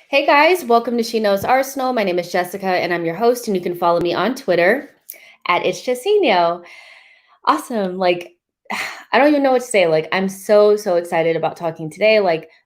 Hey guys, welcome to She Knows Arsenal. My name is Jessica and I'm your host, and you can follow me on Twitter at @itschesino. Awesome. I don't even know what to say. I'm so excited about talking today.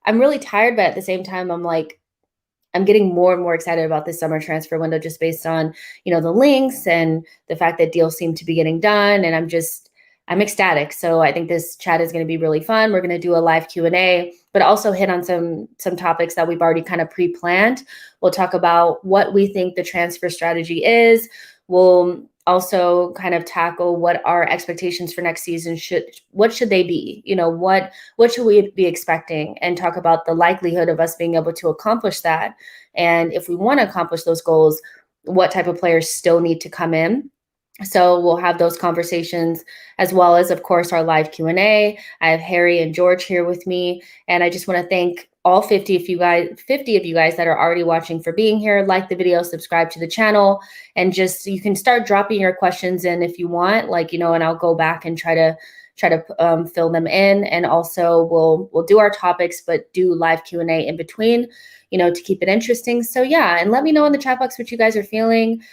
I'm really tired, but at the same time, I'm getting more and more excited about this summer transfer window just based on, the links and the fact that deals seem to be getting done. And I'm ecstatic. So I think this chat is going to be really fun. We're going to do a live Q&A, but also hit on some topics that we've already kind of pre-planned. We'll talk about what we think the transfer strategy is. We'll also kind of tackle what our expectations for next season should they be? What should we be expecting, and talk about the likelihood of us being able to accomplish that. And if we want to accomplish those goals, what type of players still need to come in. So we'll have those conversations, as well as, of course, our live Q&A. I have Harry and George here with me, and I just want to thank all 50 of you guys that are already watching for being here. Like the video, subscribe to the channel, and just you can start dropping your questions in if you want, and I'll go back and try to fill them in. And also we'll do our topics, but do live Q&A in between, to keep it interesting. So yeah, and let me know in the chat box what you guys are feeling.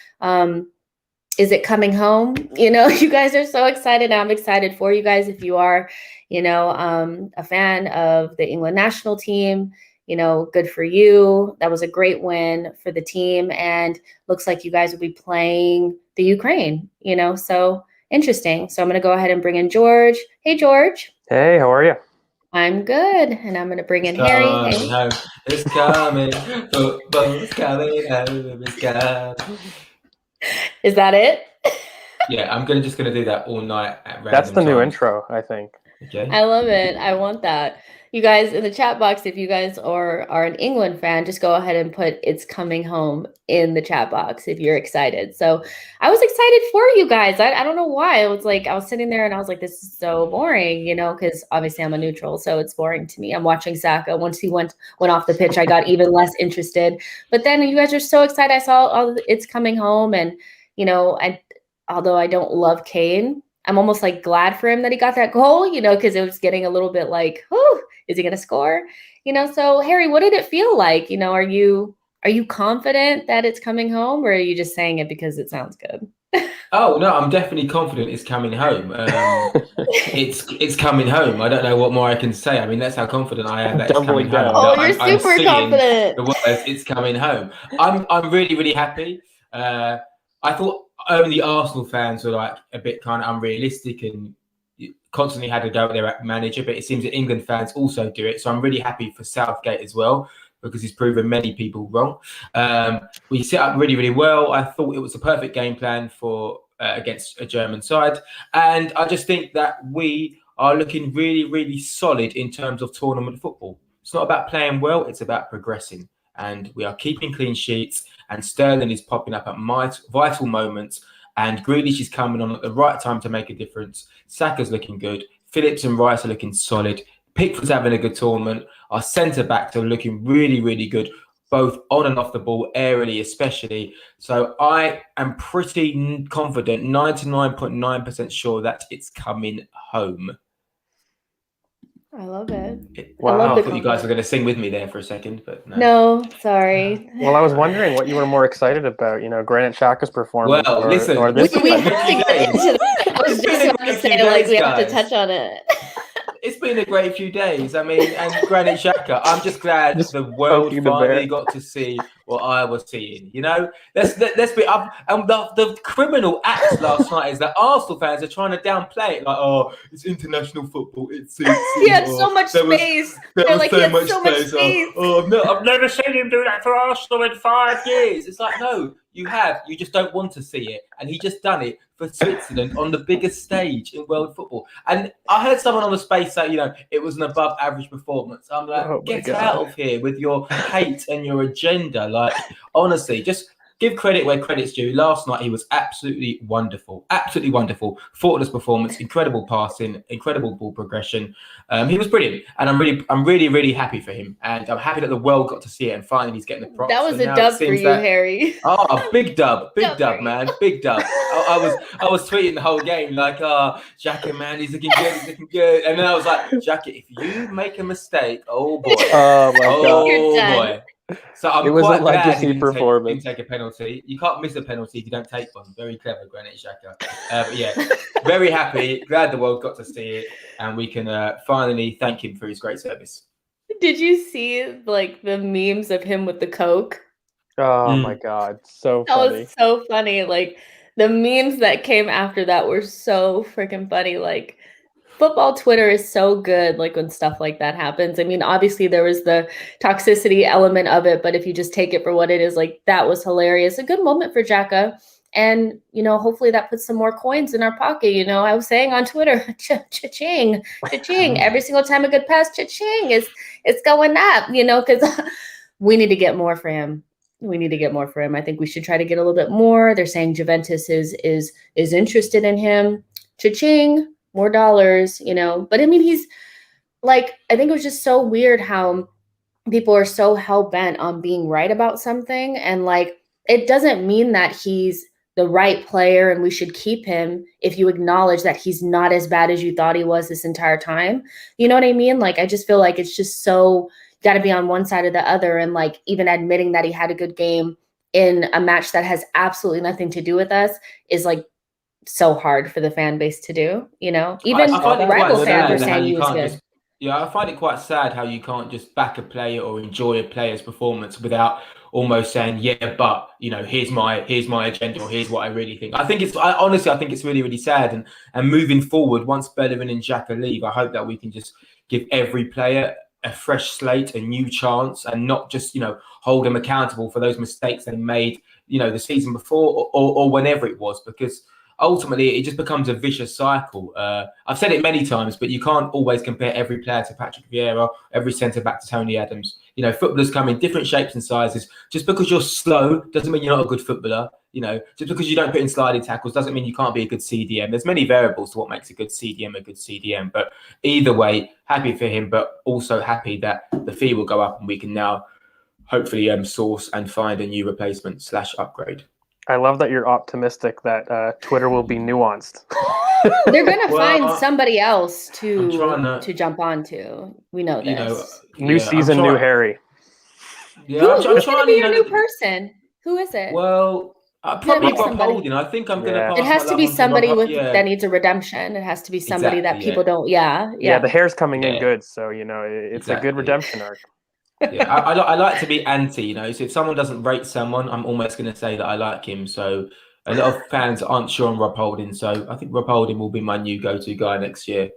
Is it coming home? You guys are so excited. I'm excited for you guys. If you are, a fan of the England national team, good for you. That was a great win for the team. And looks like you guys will be playing the Ukraine, so interesting. So I'm going to go ahead and bring in George. Hey, George. Hey, how are you? I'm good. And I'm going to bring in Harry. Hey. Home. It's coming. Football's coming home. It's coming. Is that it? Yeah, I'm just gonna do that all night at random That's the new times. intro, I think. Okay. I love it. I want that. You guys in the chat box, if you guys are an England fan, just go ahead and put "It's coming home" in the chat box if you're excited. So I was excited for you guys. I don't know why. I was sitting there and I was like, this is so boring, because obviously I'm a neutral, so it's boring to me. I'm watching Xhaka. Once he went off the pitch, I got even less interested. But then you guys are so excited. I saw all "It's coming home," and although I don't love Kane, I'm almost glad for him that he got that goal, because it was getting a little bit whew, is he going to score? So Harry, what did it feel like? Are you confident that it's coming home, or are you just saying it because it sounds good? Oh no, I'm definitely confident it's coming home. It's coming home. I don't know what more I can say. I mean, that's how confident I am that it's coming home. Oh, you're super confident. The words, it's coming home. I'm really happy. I thought only Arsenal fans were a bit kind of unrealistic and constantly had to go at their manager, but it seems that England fans also do it. So I'm really happy for Southgate as well, because he's proven many people wrong. We set up really well. I thought it was a perfect game plan for against a German side. And I just think that we are looking really solid in terms of tournament football. It's not about playing well, it's about progressing. And we are keeping clean sheets, and Sterling is popping up at vital moments, and Grealish is coming on at the right time to make a difference. Saka's looking good. Phillips and Rice are looking solid. Pickford's having a good tournament. Our centre-backs are looking really good. both on and off the ball, aerially especially. So I am pretty confident, 99.9% sure that it's coming home. I love it. Wow. I love I the thought you guys were going to sing with me there for a second, but no. No, sorry. Well, I was wondering what you were more excited about, Granit Xhaka's performance Well, or listen, this. We have to get into that. I was just about to say, like, we have to touch on it. It's been a great few days. I mean, and Granit Xhaka, I'm just glad the world finally got to see what I was seeing. Let's be up. And the criminal act last night is that Arsenal fans are trying to downplay it, like, oh, it's international football. It's he had so much space. They're like, he had so much space. Oh no, I've never seen him do that for Arsenal in 5 years. It's like, no, you have. You just don't want to see it, and he just done it for Switzerland on the biggest stage in world football. And I heard someone on the space say, it was an above average performance. I'm like, get out of here with your hate and your agenda. Like, honestly, just give credit where credit's due. Last night, he was absolutely wonderful. Absolutely wonderful. Thoughtless performance, incredible passing, incredible ball progression. He was brilliant. And I'm really, really happy for him. And I'm happy that the world got to see it. And finally, he's getting the props. That was a dub for you, Harry. Oh, big dub, man, big dub. I was tweeting the whole game like, Xhaka, man, he's looking good. And then I was like, Xhaka, if you make a mistake, oh boy, boy. So I'm quite glad he didn't take a penalty. You can't miss a penalty if you don't take one. Very clever, Granit Xhaka. But yeah, very happy. Glad the world got to see it, and we can finally thank him for his great service. Did you see like the memes of him with the Coke? Oh my God, so funny. That was so funny. Like the memes that came after that were so freaking funny. Like football Twitter is so good, like when stuff like that happens. I mean, obviously there was the toxicity element of it, but if you just take it for what it is, like that was hilarious. A good moment for Xhaka. And, hopefully that puts some more coins in our pocket. I was saying on Twitter, cha-ching, cha-ching. Every single time a good pass, cha-ching, it's going up, because we need to get more for him. I think we should try to get a little bit more. They're saying Juventus is interested in him. Cha-ching. More dollars, but I mean, he's like, I think it was just so weird how people are so hell-bent on being right about something. And like, it doesn't mean that he's the right player and we should keep him if you acknowledge that he's not as bad as you thought he was this entire time. You know what I mean? Like, I just feel like it's just so got to be on one side or the other. And like, even admitting that he had a good game in a match that has absolutely nothing to do with us is like, so hard for the fan base to do, even rival fans are saying he was good. I find it quite sad how you can't just back a player or enjoy a player's performance without almost saying, yeah, but here's my agenda or here's what I really think. I think it's really, really sad. And moving forward, once Bellerin and Xhaka leave, I hope that we can just give every player a fresh slate, a new chance, and not just hold them accountable for those mistakes they made the season before or whenever it was, because ultimately it just becomes a vicious cycle. I've said it many times, but you can't always compare every player to Patrick Vieira, every centre back to Tony Adams. Footballers come in different shapes and sizes. Just because you're slow doesn't mean you're not a good footballer. Just because you don't put in sliding tackles doesn't mean you can't be a good CDM. There's many variables to what makes a good CDM. But either way, happy for him, but also happy that the fee will go up and we can now hopefully source and find a new replacement / upgrade. I love that you're optimistic that Twitter will be nuanced. They're gonna find somebody else to jump onto. We know this. New season, new Harry. Yeah, who's gonna be your new person? Who is it? Well, probably Rob Holding. I think I'm gonna pass. It has to be somebody that needs a redemption. It has to be somebody that people don't. Yeah. The hair's coming in good, so it's a good redemption arc. Yeah, I like to be anti, so if someone doesn't rate someone, I'm almost going to say that I like him. So a lot of fans aren't sure on Rob Holding, so I think Rob Holding will be my new go-to guy next year.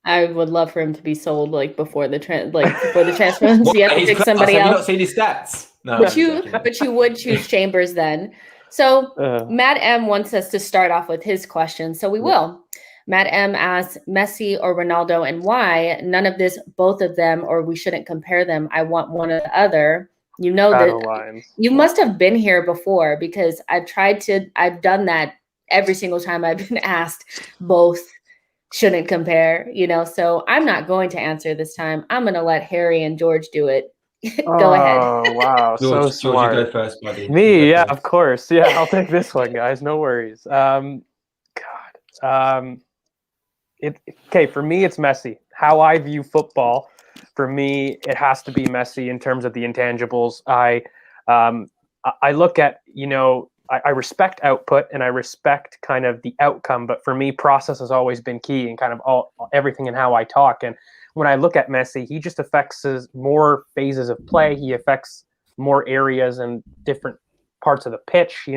I would love for him to be sold before the transfer. You have to pick somebody else. Have you not seen his stats? No, but you would choose Chambers then. So Matt M wants us to start off with his question, so we will. Matt M asks, Messi or Ronaldo and why? None of this, both of them, or we shouldn't compare them. I want one or the other. That you must have been here before, because I've done that every single time I've been asked. Both shouldn't compare, so I'm not going to answer this time. I'm going to let Harry and George do it. Go ahead. Oh, wow. So George, you smart. go first, buddy. Me, You go yeah, first. of course. Yeah, I'll take this one, guys. No worries. Okay, for me, it's Messi. How I view football, for me, it has to be Messi in terms of the intangibles. I look at, I respect output and I respect kind of the outcome, but for me, process has always been key and kind of everything in how I talk. And when I look at Messi, he just affects more phases of play. He affects more areas and different parts of the pitch.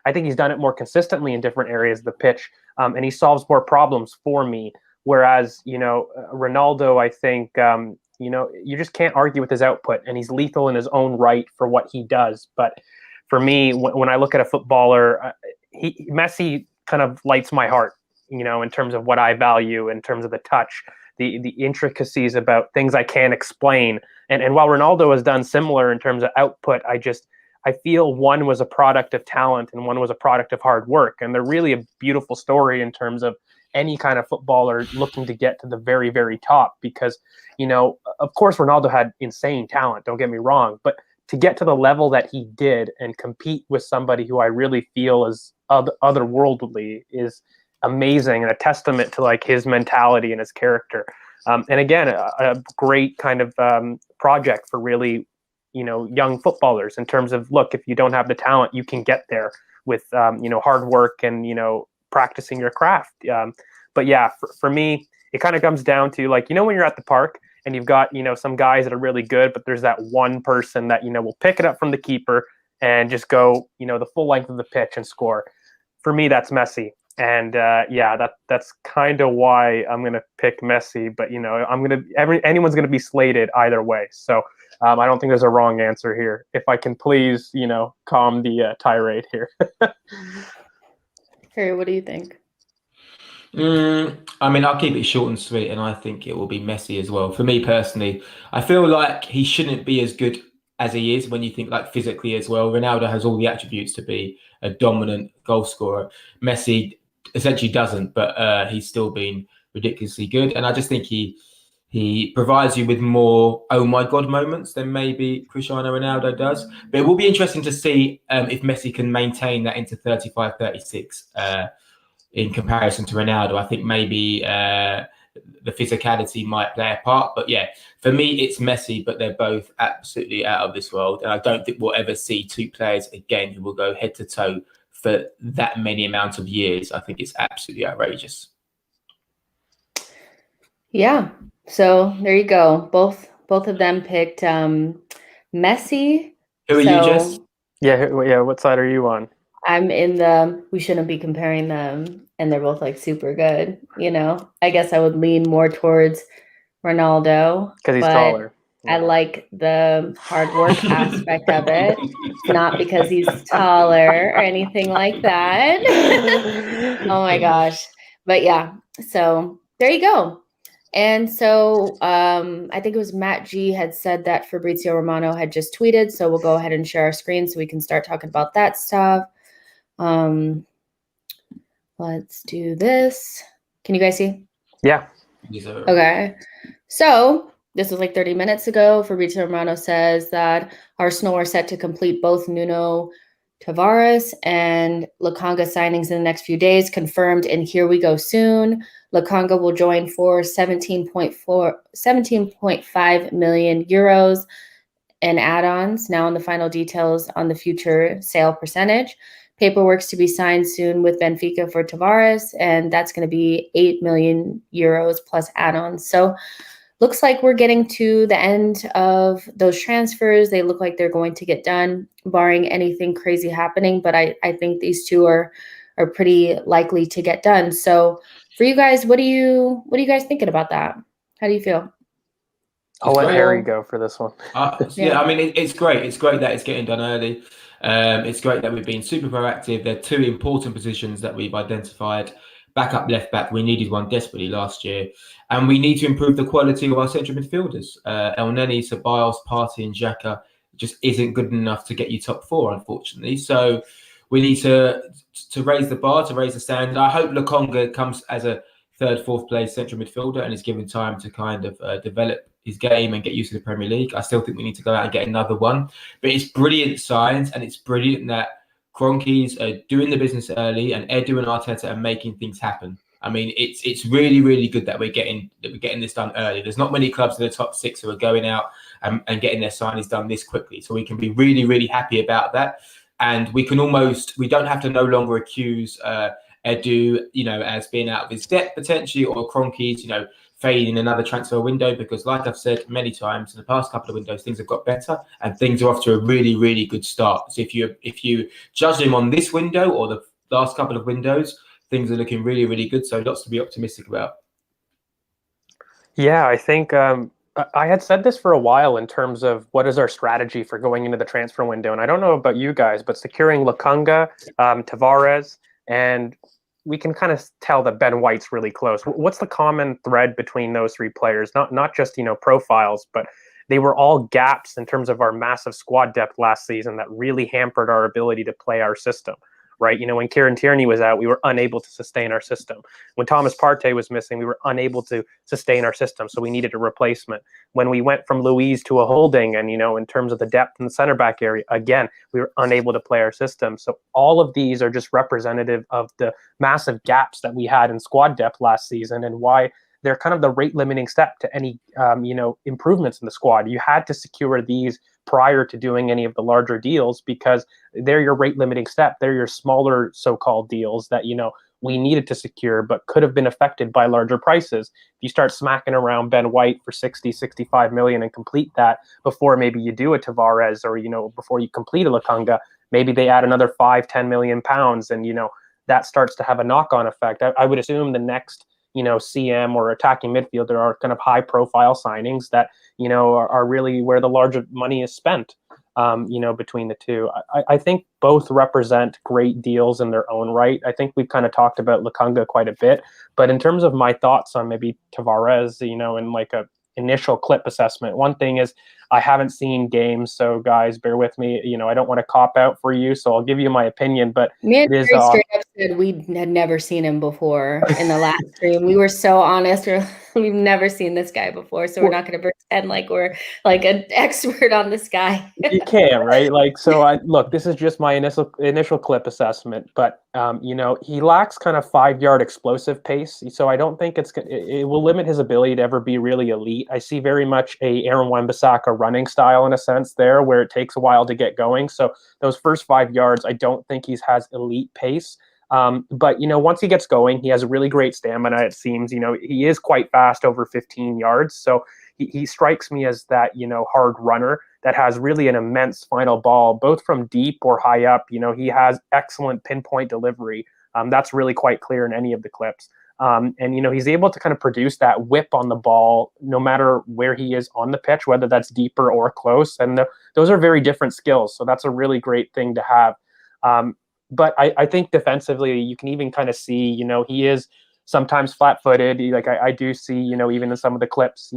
I think he's done it more consistently in different areas of the pitch, and he solves more problems for me. Whereas, Ronaldo, I think, you just can't argue with his output, and he's lethal in his own right for what he does. But for me, when I look at a footballer, Messi kind of lights my heart, in terms of what I value, in terms of the touch, the intricacies about things I can't explain. And while Ronaldo has done similar in terms of output, I feel one was a product of talent and one was a product of hard work. And they're really a beautiful story in terms of any kind of footballer looking to get to the very, very top. Because, of course, Ronaldo had insane talent, don't get me wrong. But to get to the level that he did and compete with somebody who I really feel is otherworldly is amazing and a testament to like his mentality and his character. And again, a great kind of project for really, young footballers in terms of, look, if you don't have the talent, you can get there with, hard work and, practicing your craft. But yeah, for me, it kind of comes down to like, when you're at the park and you've got, some guys that are really good, but there's that one person that, will pick it up from the keeper and just go, the full length of the pitch and score. For me, that's Messi. And that's kind of why I'm going to pick Messi. But, anyone's going to be slated either way. So I don't think there's a wrong answer here. If I can please, calm the tirade here. Harry, what do you think? I'll keep it short and sweet, and I think it will be Messi as well. For me personally, I feel like he shouldn't be as good as he is when you think like physically as well. Ronaldo has all the attributes to be a dominant goal scorer. Messi essentially doesn't, but he's still been ridiculously good. And I just think he provides you with more oh my god moments than maybe Cristiano Ronaldo does. But it will be interesting to see if Messi can maintain that into 35, 36 in comparison to Ronaldo. I think maybe the physicality might play a part. But yeah, for me, it's Messi, but they're both absolutely out of this world. And I don't think we'll ever see two players again who will go head to toe for that many amounts of years. I think it's absolutely outrageous. Yeah. So there you go. Both of them picked Messi. Who are you, Jess? Yeah. What side are you on? I'm in we shouldn't be comparing them, and they're both like super good. I guess I would lean more towards Ronaldo because he's taller. I like the hard work aspect of it. It's not because he's taller or anything like that. Oh my gosh. But yeah, so there you go. And so I think it was Matt G had said that Fabrizio Romano had just tweeted. So we'll go ahead and share our screen so we can start talking about that stuff. Let's do this. Can you guys see? Yeah. Okay. So this was like 30 minutes ago. Fabrizio Romano says that Arsenal are set to complete both Nuno Tavares and Lokonga signings in the next few days, confirmed in Here We Go Soon. Lokonga will join for 17.5 million euros and add-ons, now in the final details on the future sale percentage. Paperwork's to be signed soon with Benfica for Tavares, and that's going to be 8 million euros plus add-ons. So looks like we're getting to the end of those transfers. They look like they're going to get done, barring anything crazy happening. But I think these two are pretty likely to get done. So for you guys, what are you guys thinking about that? How do you feel? I'll let Harry go for this one. Yeah, I mean, it's great. It's great that it's getting done early. It's great that we've been super proactive. There are two important positions that we've identified. Backup left back, we needed one desperately last year. And we need to improve the quality of our central midfielders. El Neni, Ceballos, Partey and Xhaka just isn't good enough to get you top four, unfortunately. So we need to raise the bar, to raise the standard. I hope Lokonga comes as a third, fourth place central midfielder and is given time to kind of develop his game and get used to the Premier League. I still think we need to go out and get another one. But it's brilliant signs, and it's brilliant that Kroenkes are doing the business early, and Edu and Arteta are making things happen. I mean, it's really, really good that we're getting this done early. There's not many clubs in the top 6 who are going out and getting their signings done this quickly. So we can be really, really happy about that. And we don't have to no longer accuse Edu, as being out of his depth potentially, or Kroenkes, fading in another transfer window, because like I've said many times in the past couple of windows, things have got better and things are off to a really, really good start. So if you judge them on this window or the last couple of windows, things are looking really, really good. So lots to be optimistic about. Yeah, I think I had said this for a while in terms of what is our strategy for going into the transfer window. And I don't know about you guys, but securing Lokonga, Tavares, and we can kind of tell that Ben White's really close. What's the common thread between those 3 players? Not just, profiles, but they were all gaps in terms of our massive squad depth last season that really hampered our ability to play our system, right? When Kieran Tierney was out, we were unable to sustain our system. When Thomas Partey was missing, we were unable to sustain our system, so we needed a replacement. When we went from Luiz to a Holding, and, in terms of the depth in the center back area, again, we were unable to play our system. So all of these are just representative of the massive gaps that we had in squad depth last season, and why they're kind of the rate limiting step to any, improvements in the squad. You had to secure these prior to doing any of the larger deals, because they're your rate limiting step. They're your smaller so-called deals that, we needed to secure, but could have been affected by larger prices. If you start smacking around Ben White for 60, 65 million and complete that before maybe you do a Tavares, or, before you complete a Lokonga, maybe they add another 5-10 million pounds, and, that starts to have a knock-on effect. I would assume the next, CM or attacking midfielder are kind of high-profile signings that, are really where the larger money is spent, between the two. I think both represent great deals in their own right. I think we've kind of talked about Lokonga quite a bit, but in terms of my thoughts on maybe Tavares, in like a initial clip assessment, one thing is I haven't seen games, so guys, bear with me. I don't want to cop out for you, so I'll give you my opinion. But me and Terry straight up said we had never seen him before in the last stream. We were so honest. We've never seen this guy before, so we're not going to pretend like we're like an expert on this guy. You can, right? Look, this is just my initial clip assessment, but he lacks kind of 5-yard explosive pace, so I don't think it will limit his ability to ever be really elite. I see very much a Aaron Wan-Bissaka running style in a sense there, where it takes a while to get going. So those first 5 yards, I don't think he has elite pace. But once he gets going, he has a really great stamina. It seems, he is quite fast over 15 yards. So he strikes me as that, hard runner that has really an immense final ball, both from deep or high up. He has excellent pinpoint delivery. That's really quite clear in any of the clips. And he's able to kind of produce that whip on the ball, no matter where he is on the pitch, whether that's deeper or close. And those are very different skills. So that's a really great thing to have. But I think defensively, you can even kind of see, he is sometimes flat-footed. I do see, even in some of the clips,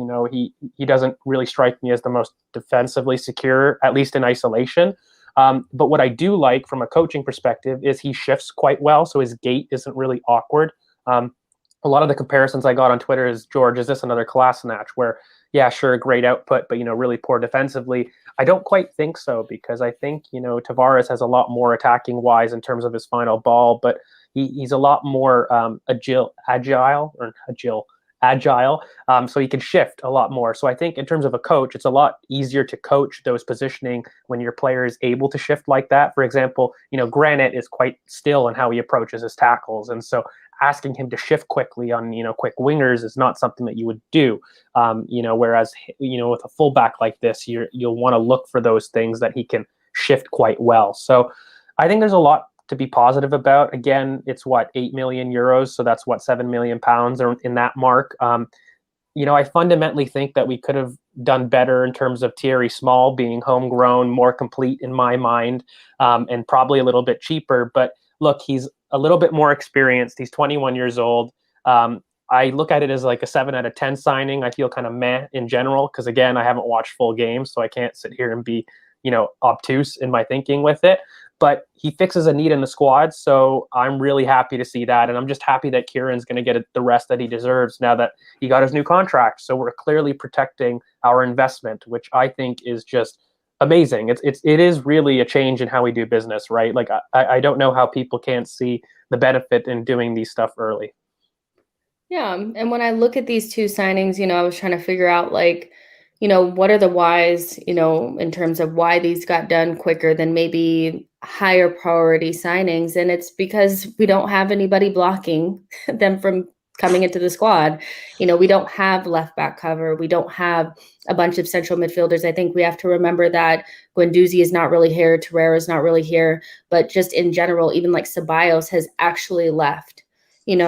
he doesn't really strike me as the most defensively secure, at least in isolation. But what I do like from a coaching perspective is he shifts quite well, so his gait isn't really awkward. A lot of the comparisons I got on Twitter is, George, is this another Kolasinac, where, yeah, sure, great output, but, really poor defensively? I don't quite think so, because I think, Tavares has a lot more attacking-wise in terms of his final ball, but he's a lot more agile, so he can shift a lot more. So I think in terms of a coach, it's a lot easier to coach those positioning when your player is able to shift like that. For example, Granit is quite still in how he approaches his tackles, and so asking him to shift quickly on quick wingers is not something that you would do. Whereas with a fullback like this, you'll want to look for those things that he can shift quite well. So I think there's a lot to be positive about. Again, it's 8 million euros, so that's 7 million pounds or in that mark. I fundamentally think that we could have done better in terms of Thierry Small being homegrown, more complete in my mind, and probably a little bit cheaper. But look, he's a little bit more experienced. He's 21 years old. I look at it as like a 7 out of 10 signing. I feel kind of meh in general, because again, I haven't watched full games, so I can't sit here and be obtuse in my thinking with it. but he fixes a need in the squad. So I'm really happy to see that. And I'm just happy that Kieran's going to get the rest that he deserves now that he got his new contract. So we're clearly protecting our investment, which I think is just amazing. It is really a change in how we do business, right? Like I don't know how people can't see the benefit in doing these stuff early. Yeah, and when I look at these two signings, I was trying to figure out like, what are the whys, in terms of why these got done quicker than maybe higher priority signings. And it's because we don't have anybody blocking them from coming into the squad. We don't have left back cover. We don't have a bunch of central midfielders. I think we have to remember that Guendouzi is not really here. Torreira is not really here. But just in general, even like Ceballos has actually left,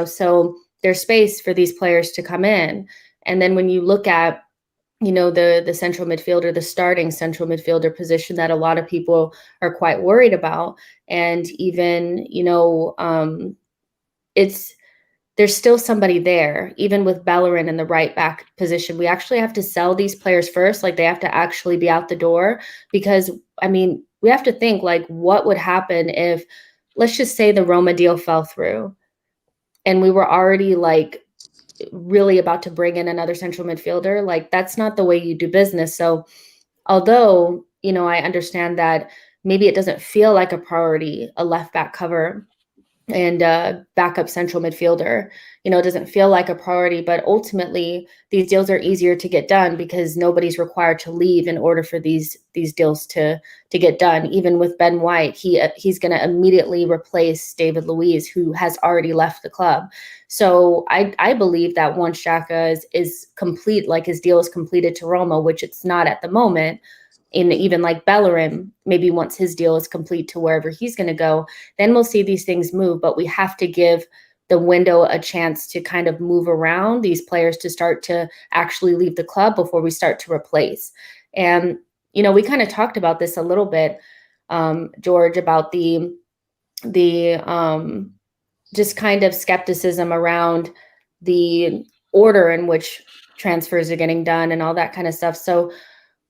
so there's space for these players to come in. And then when you look at, the central midfielder, the starting central midfielder position that a lot of people are quite worried about. And even, there's still somebody there, even with Bellerin in the right back position. We actually have to sell these players first. Like they have to actually be out the door because, we have to think like what would happen if, let's just say the Roma deal fell through and we were already like really about to bring in another central midfielder. Like that's not the way you do business. So although, I understand that maybe it doesn't feel like a priority, a left back cover and backup central midfielder, it doesn't feel like a priority, but ultimately these deals are easier to get done because nobody's required to leave in order for these deals to get done. Even with Ben White, he's going to immediately replace David Luiz, who has already left the club. So I believe that once Xhaka is complete, like his deal is completed to Roma, which it's not at the moment, in even like Bellerin, maybe once his deal is complete to wherever he's going to go, then we'll see these things move. But we have to give the window a chance to kind of move around these players to start to actually leave the club before we start to replace. And, we kind of talked about this a little bit, George, about the just kind of skepticism around the order in which transfers are getting done and all that kind of stuff. So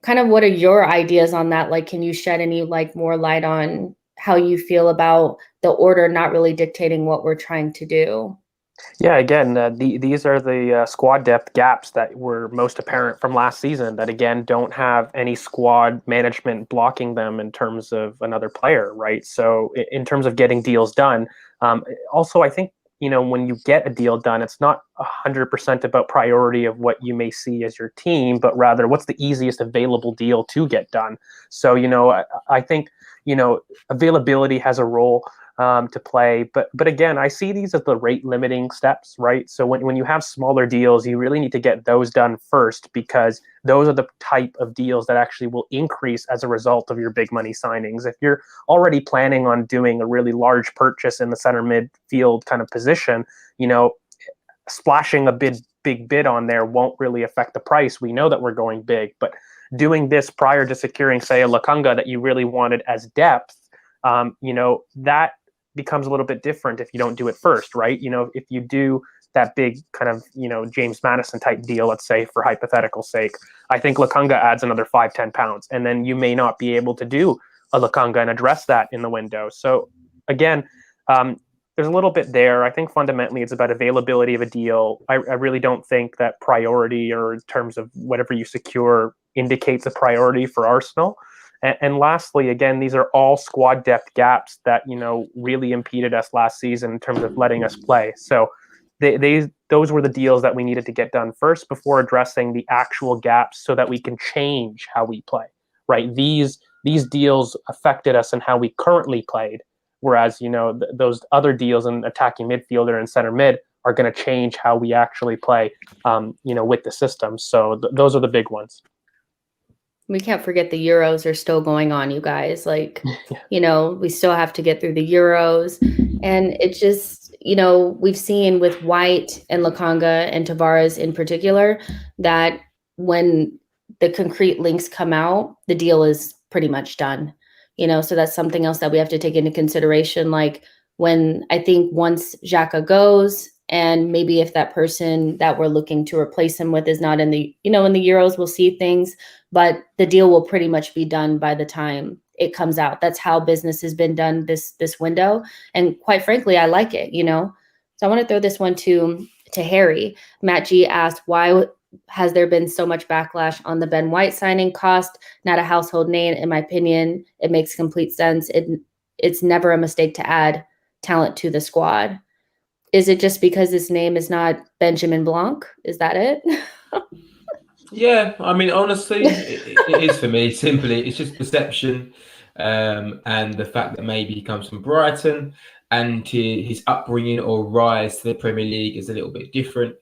kind of what are your ideas on that? Like, can you shed any like more light on how you feel about the order not really dictating what we're trying to do? Yeah, again, these are the squad depth gaps that were most apparent from last season that, again, don't have any squad management blocking them in terms of another player, right? So in terms of getting deals done, also, I think, when you get a deal done, it's not 100% about priority of what you may see as your team, but rather what's the easiest available deal to get done. So, I think, availability has a role to play. But again, I see these as the rate limiting steps, right? So when you have smaller deals, you really need to get those done first because those are the type of deals that actually will increase as a result of your big money signings. If you're already planning on doing a really large purchase in the center midfield kind of position, splashing a big bid on there won't really affect the price. We know that we're going big, but doing this prior to securing, say, a Lokonga that you really wanted as depth, that becomes a little bit different if you don't do it first, right? If you do that big kind of, James Madison type deal, let's say for hypothetical sake, I think Lokonga adds another 5-10 pounds, and then you may not be able to do a Lokonga and address that in the window. So again, there's a little bit there. I think fundamentally it's about availability of a deal. I really don't think that priority or in terms of whatever you secure indicates a priority for Arsenal. And lastly, again, these are all squad depth gaps that, really impeded us last season in terms of letting us play. So those were the deals that we needed to get done first before addressing the actual gaps so that we can change how we play, right? These deals affected us in how we currently played, whereas, those other deals in attacking midfielder and center mid are going to change how we actually play, with the system. So those are the big ones. We can't forget the Euros are still going on, you guys. Like, we still have to get through the Euros. And it just, we've seen with White and Lokonga and Tavares in particular, that when the concrete links come out, the deal is pretty much done. So that's something else that we have to take into consideration. Like when I think once Xhaka goes, and maybe if that person that we're looking to replace him with is not in the, in the Euros, we'll see things, but the deal will pretty much be done by the time it comes out. That's how business has been done this window. And quite frankly, I like it, So I want to throw this one to Harry. Matt G asked, why has there been so much backlash on the Ben White signing? Cost, not a household name. In my opinion, it makes complete sense. It's never a mistake to add talent to the squad. Is it just because his name is not Benjamin Blanc? Is that it? Yeah, I mean, honestly, it is for me. Simply, it's just perception, and the fact that maybe he comes from Brighton and his upbringing or rise to the Premier League is a little bit different.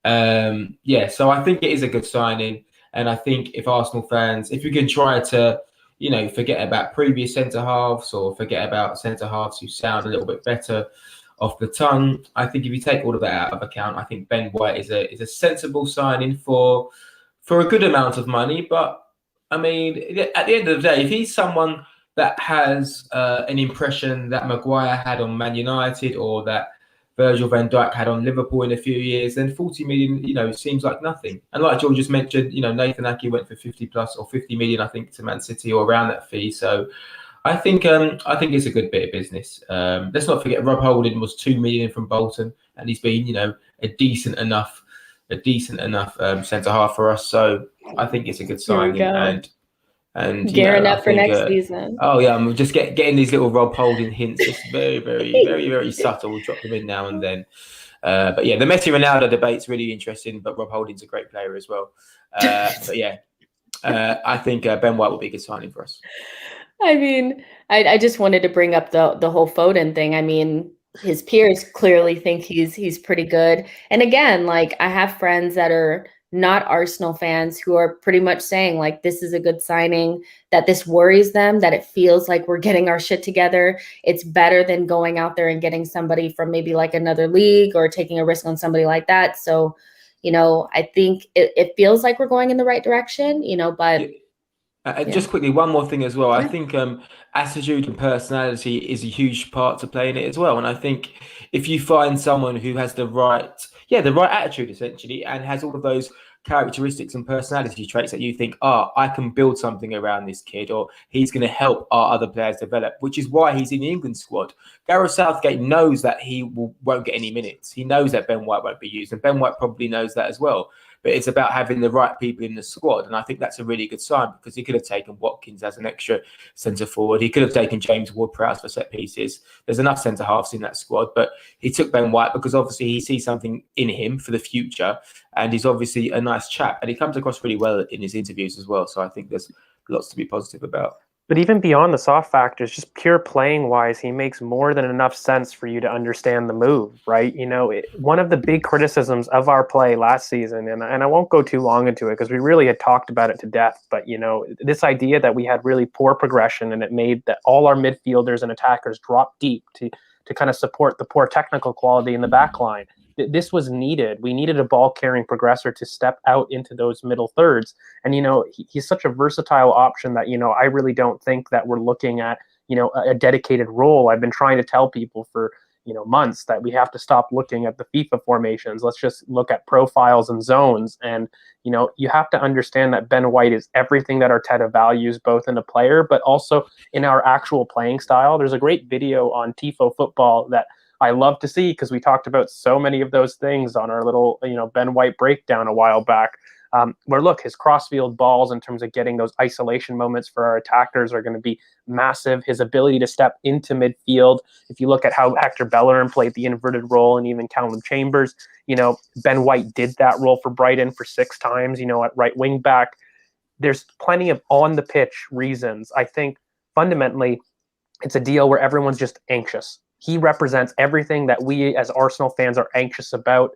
Yeah, so I think it is a good signing, and I think if Arsenal fans, if you can try to, forget about previous centre halves or forget about centre halves who sound a little bit better off the tongue, I think if you take all of that out of account, I think Ben White is a sensible signing for a good amount of money. But I mean, at the end of the day, if he's someone that has an impression that Maguire had on Man United or that Virgil van Dijk had on Liverpool in a few years, then 40 million, seems like nothing. And like George just mentioned, Nathan Ake went for 50 plus or 50 million, I think, to Man City or around that fee. So I think it's a good bit of business. Let's not forget Rob Holding was 2 million from Bolton, and he's been, a decent enough centre half for us. So I think it's a good signing. And gearing up for next season. Oh yeah, I'm just getting these little Rob Holding hints, just very, very, very, very subtle. We'll drop them in now and then. But yeah, the Messi Ronaldo debate's really interesting. But Rob Holding's a great player as well. But yeah, I think Ben White will be a good signing for us. I mean, I just wanted to bring up the whole Foden thing. I mean, his peers clearly think he's pretty good. And again, like, I have friends that are not Arsenal fans who are pretty much saying, like, this is a good signing, that this worries them, that it feels like we're getting our shit together. It's better than going out there and getting somebody from maybe like another league or taking a risk on somebody like that. So, I think it feels like we're going in the right direction, but just quickly, one more thing as well. Yeah. I think attitude and personality is a huge part to play in it as well. And I think if you find someone who has the right attitude essentially, and has all of those characteristics and personality traits that you think, I can build something around this kid, or he's going to help our other players develop, which is why he's in the England squad. Gareth Southgate knows that he won't get any minutes. He knows that Ben White won't be used, and Ben White probably knows that as well. But it's about having the right people in the squad. And I think that's a really good sign, because he could have taken Watkins as an extra centre forward. He could have taken James Ward-Prowse for set pieces. There's enough centre halves in that squad. But he took Ben White because obviously he sees something in him for the future. And he's obviously a nice chap. And he comes across really well in his interviews as well. So I think there's lots to be positive about. But even beyond the soft factors, just pure playing wise, he makes more than enough sense for you to understand the move, right? One of the big criticisms of our play last season, and I won't go too long into it because we really had talked about it to death, but this idea that we had really poor progression, and it made that all our midfielders and attackers drop deep to kind of support the poor technical quality in the back line. This was needed. We needed a ball-carrying progressor to step out into those middle thirds. And, he's such a versatile option that, I really don't think that we're looking at, a dedicated role. I've been trying to tell people for, months that we have to stop looking at the FIFA formations. Let's just look at profiles and zones. And, you have to understand that Ben White is everything that Arteta values, both in a player, but also in our actual playing style. There's a great video on Tifo Football that I love to see, because we talked about so many of those things on our little, Ben White breakdown a while back, where look, his crossfield balls in terms of getting those isolation moments for our attackers are going to be massive. His ability to step into midfield. If you look at how Hector Bellerin played the inverted role, and even Callum Chambers, Ben White did that role for Brighton for 6 times, at right wing back. There's plenty of on the pitch reasons. I think fundamentally it's a deal where everyone's just anxious. He represents everything that we as Arsenal fans are anxious about.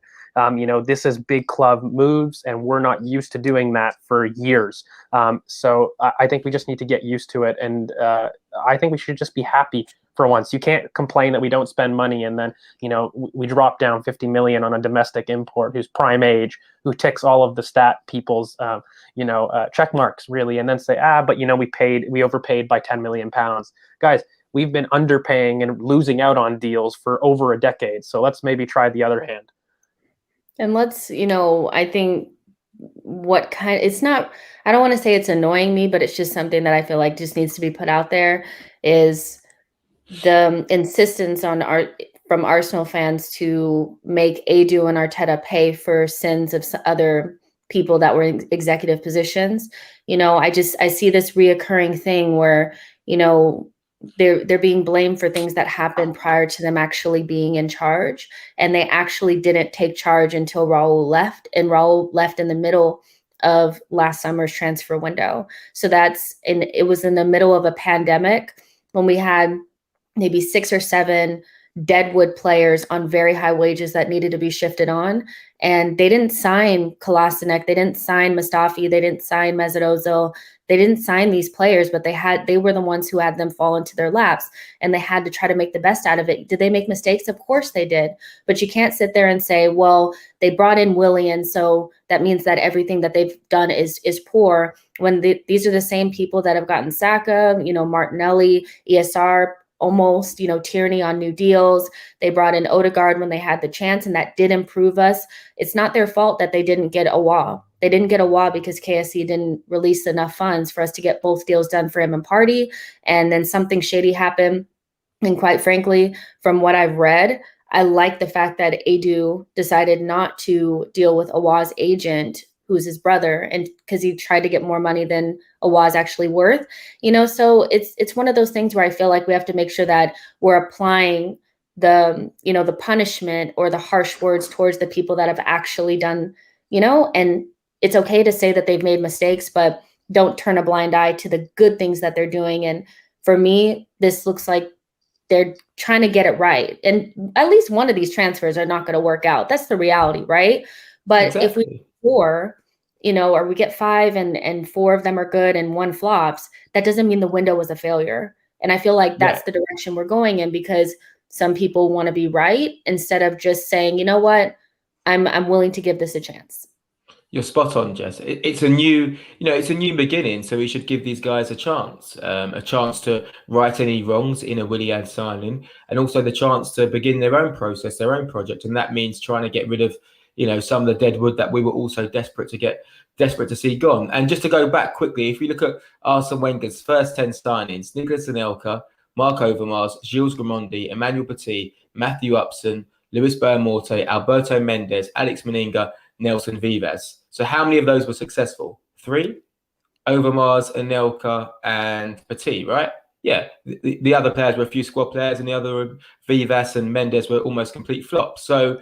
This is big club moves, and we're not used to doing that for years. So I think we just need to get used to it. And I think we should just be happy for once. You can't complain that we don't spend money, and then, we drop down 50 million on a domestic import who's prime age, who ticks all of the stat people's, check marks, really, and then say, but, we overpaid by 10 million pounds. Guys, we've been underpaying and losing out on deals for over a decade. So let's maybe try the other hand. And let's, I think what kind, it's not, I don't want to say it's annoying me, but it's just something that I feel like just needs to be put out there, is the insistence from Arsenal fans to make Adu and Arteta pay for sins of other people that were in executive positions. I see this reoccurring thing where, they're being blamed for things that happened prior to them actually being in charge, and they actually didn't take charge until Raul left, and Raul left in the middle of last summer's transfer window. So it was in the middle of a pandemic when we had maybe 6 or 7 deadwood players on very high wages that needed to be shifted on. And they didn't sign Kolasinac, they didn't sign Mustafi, they didn't sign Mesut Ozil, they didn't sign these players, but they were the ones who had them fall into their laps, and they had to try to make the best out of it. Did they make mistakes? Of course they did. But you can't sit there and say, well, they brought in Willian, so that means that everything that they've done is poor, when these are the same people that have gotten Saka, Martinelli, ESR, almost, Tierney on new deals. They brought in Odegaard when they had the chance, and that did improve us. It's not their fault that they didn't get Awa. They didn't get Awa because KSC didn't release enough funds for us to get both deals done for him and Partey. And then something shady happened. And quite frankly, from what I've read, I like the fact that Adu decided not to deal with Awa's agent, who's his brother, and because he tried to get more money than Awa's actually worth. So it's one of those things where I feel like we have to make sure that we're applying the punishment or the harsh words towards the people that have actually done, and it's okay to say that they've made mistakes, but don't turn a blind eye to the good things that they're doing. And for me, this looks like they're trying to get it right. And at least one of these transfers are not going to work out. That's the reality, right? But Exactly. if we get 4, or we get 5 and 4 of them are good and 1 flops, that doesn't mean the window was a failure. And I feel like that's the direction we're going in, because some people want to be right instead of just saying, you know what, I'm willing to give this a chance. You're spot on, Jess. It's a new, it's a new beginning. So we should give these guys a chance to right any wrongs in a Willian signing, and also the chance to begin their own process, their own project. And that means trying to get rid of, some of the deadwood that we were also desperate to see gone. And just to go back quickly, if we look at Arsene Wenger's first 10 signings: Nicolas Anelka, Mark Overmars, Gilles Grimandi, Emmanuel Petit, Matthew Upson, Luis Boamorte, Alberto Mendes, Alex Meninga, Nelson Vivas. So how many of those were successful? 3? Overmars, Anelka, and Petit, right? Yeah. The other players were a few squad players, and the other, Vivas and Mendes, were almost complete flops. So,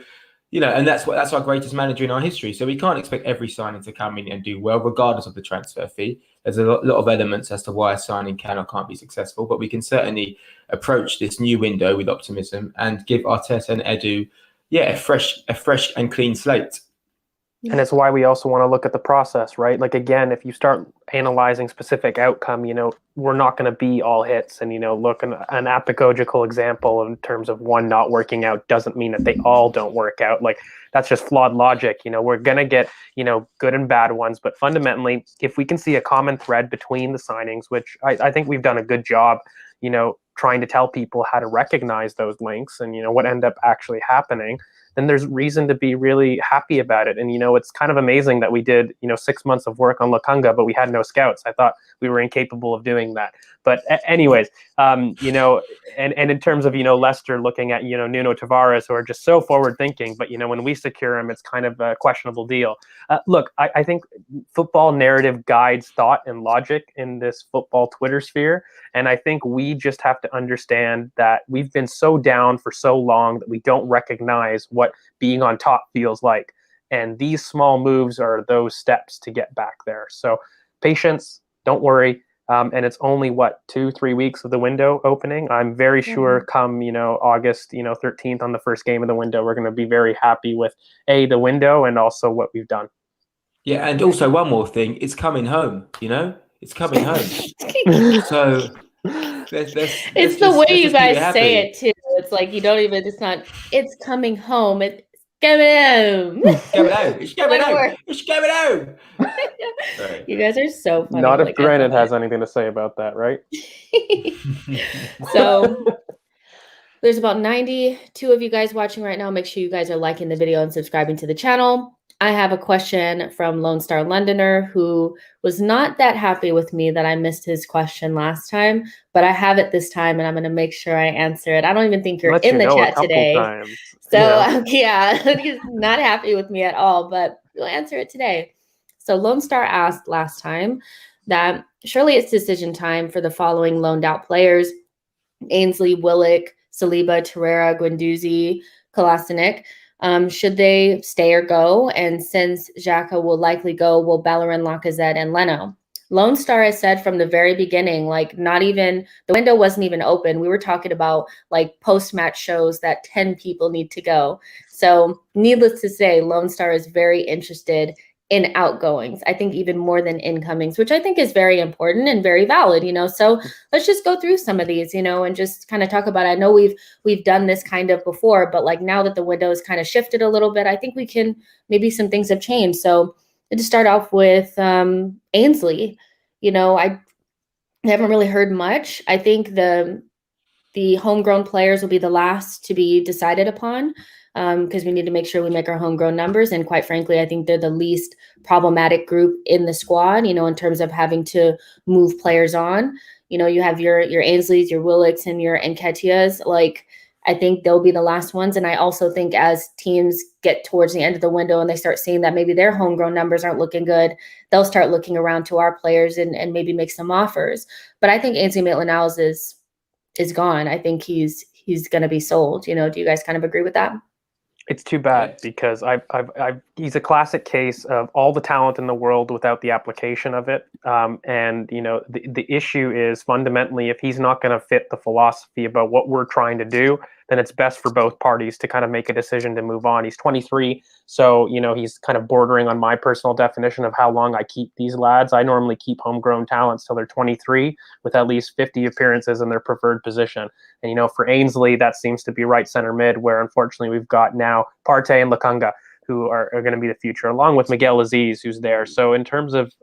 and that's our greatest manager in our history. So we can't expect every signing to come in and do well, regardless of the transfer fee. There's a lot of elements as to why a signing can or can't be successful, but we can certainly approach this new window with optimism and give Arteta and Edu, a fresh and clean slate. And it's why we also want to look at the process, right? Like, again, if you start analyzing specific outcome, we're not going to be all hits. And, look, an apicogical example in terms of one not working out doesn't mean that they all don't work out. Like, that's just flawed logic. We're going to get, good and bad ones. But fundamentally, if we can see a common thread between the signings, which I think we've done a good job, trying to tell people how to recognize those links and, what end up actually happening, then there's reason to be really happy about it. And, it's kind of amazing that we did, 6 months of work on Lokonga, but we had no scouts. I thought we were incapable of doing that. But anyways, and in terms of, Leicester looking at, Nuno Tavares, who are just so forward thinking, but, when we secure him, it's kind of a questionable deal. Look, I think football narrative guides thought and logic in this football Twitter sphere. And I think we just have to understand that we've been so down for so long that we don't recognize what being on top feels like. And these small moves are those steps to get back there. So patience, don't worry. And it's only 2-3 weeks of the window opening. I'm very sure come, August, 13th on the first game of the window, we're going to be very happy with the window and also what we've done. Yeah. And also one more thing, it's coming home, it's coming home. So it's the way you guys say it too. It's like you don't even. It's coming home. It's coming home. It's coming home. It's coming home. It's coming home. Right. You guys are so funny. Not if Granit has anything to say about that, right? So there's about 92 of you guys watching right now. Make sure you guys are liking the video and subscribing to the channel. I have a question from Lone Star Londoner, who was not that happy with me that I missed his question last time, but I have it this time and I'm going to make sure I answer it. I don't even think you're Let in you the know a chat couple today. times. So Yeah. yeah, he's not happy with me at all, but we'll answer it today. So Lone Star asked last time that surely it's decision time for the following loaned out players: Ainsley, Willock, Saliba, Torreira, Guendouzi, Kolasinac. Should they stay or go? And since Xhaka will likely go, will Bellerin, Lacazette, and Leno? Lone Star has said from the very beginning, like not even the window wasn't even open. We were talking about like post-match shows that 10 people need to go. So needless to say, Lone Star is very interested in outgoings. I think even more than incomings, which I think is very important and very valid, So let's just go through some of these, and just kind of talk about it. I know we've done this kind of before, but like now that the window is kind of shifted a little bit, I think we can, maybe some things have changed. So to start off with Ainsley, I haven't really heard much. I think the homegrown players will be the last to be decided upon, because we need to make sure we make our homegrown numbers. And quite frankly, I think they're the least problematic group in the squad, in terms of having to move players on. You have your Ainsleys, your Willocks, and your Nketiahs. Like, I think they'll be the last ones. And I also think as teams get towards the end of the window and they start seeing that maybe their homegrown numbers aren't looking good, they'll start looking around to our players and maybe make some offers. But I think Ainsley Maitland-Niles is gone. I think he's going to be sold. Do you guys kind of agree with that? It's too bad because he's a classic case of all the talent in the world without the application of it. And the issue is fundamentally, if he's not going to fit the philosophy about what we're trying to do, then it's best for both parties to kind of make a decision to move on. He's 23, so he's kind of bordering on my personal definition of how long I keep these lads. I normally keep homegrown talents till they're 23 with at least 50 appearances in their preferred position. And for Ainsley, that seems to be right center mid, where unfortunately we've got now Partey and Lokonga, who are going to be the future, along with Miguel Aziz, who's there. So in terms of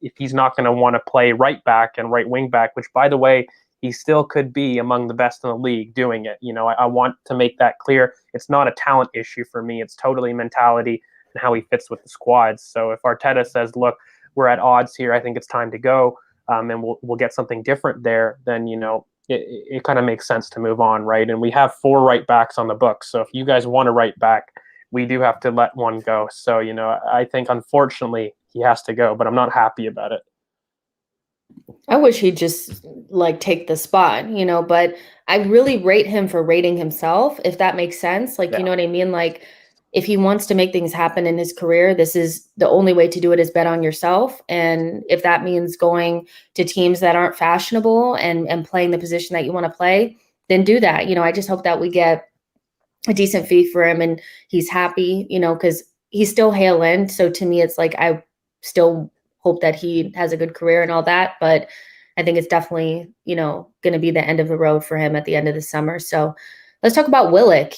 if he's not going to want to play right back and right wing back, which, by the way, he still could be among the best in the league doing it. I want to make that clear. It's not a talent issue for me. It's totally mentality and how he fits with the squads. So if Arteta says, look, we're at odds here, I think it's time to go, and we'll get something different there, then, it kind of makes sense to move on, right? And we have 4 right backs on the books. So if you guys want a right back, we do have to let one go. So, I think unfortunately he has to go, but I'm not happy about it. I wish he'd just take the spot, but I really rate him for rating himself, if that makes sense. You know what I mean? Like, if he wants to make things happen in his career, this is the only way to do it, is bet on yourself. And if that means going to teams that aren't fashionable and playing the position that you want to play, then do that. I just hope that we get a decent fee for him and he's happy, because he's still Hale End. So to me, it's like, I still hope that he has a good career and all that. But I think it's definitely, going to be the end of the road for him at the end of the summer. So let's talk about Willock.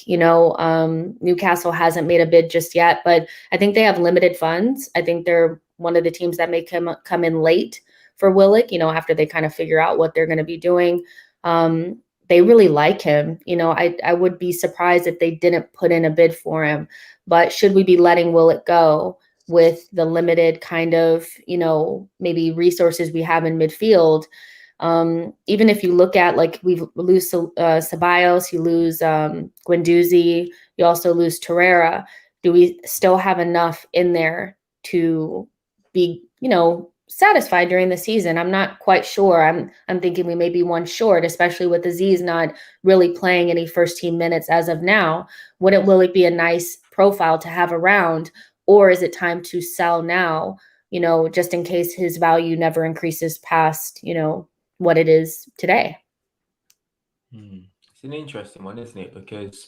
Newcastle hasn't made a bid just yet, but I think they have limited funds. I think they're one of the teams that may come in late for Willock, after they kind of figure out what they're going to be doing. They really like him. I would be surprised if they didn't put in a bid for him. But should we be letting Willock go with the limited kind of, maybe resources we have in midfield? Even if you look at, we lose Ceballos, you lose Guendouzi, you also lose Torreira. Do we still have enough in there to be, satisfied during the season? I'm not quite sure. I'm thinking we may be one short, especially with Aziz not really playing any first team minutes as of now. Will it be a nice profile to have around, or is it time to sell now, just in case his value never increases past, what it is today? It's an interesting one, isn't it? Because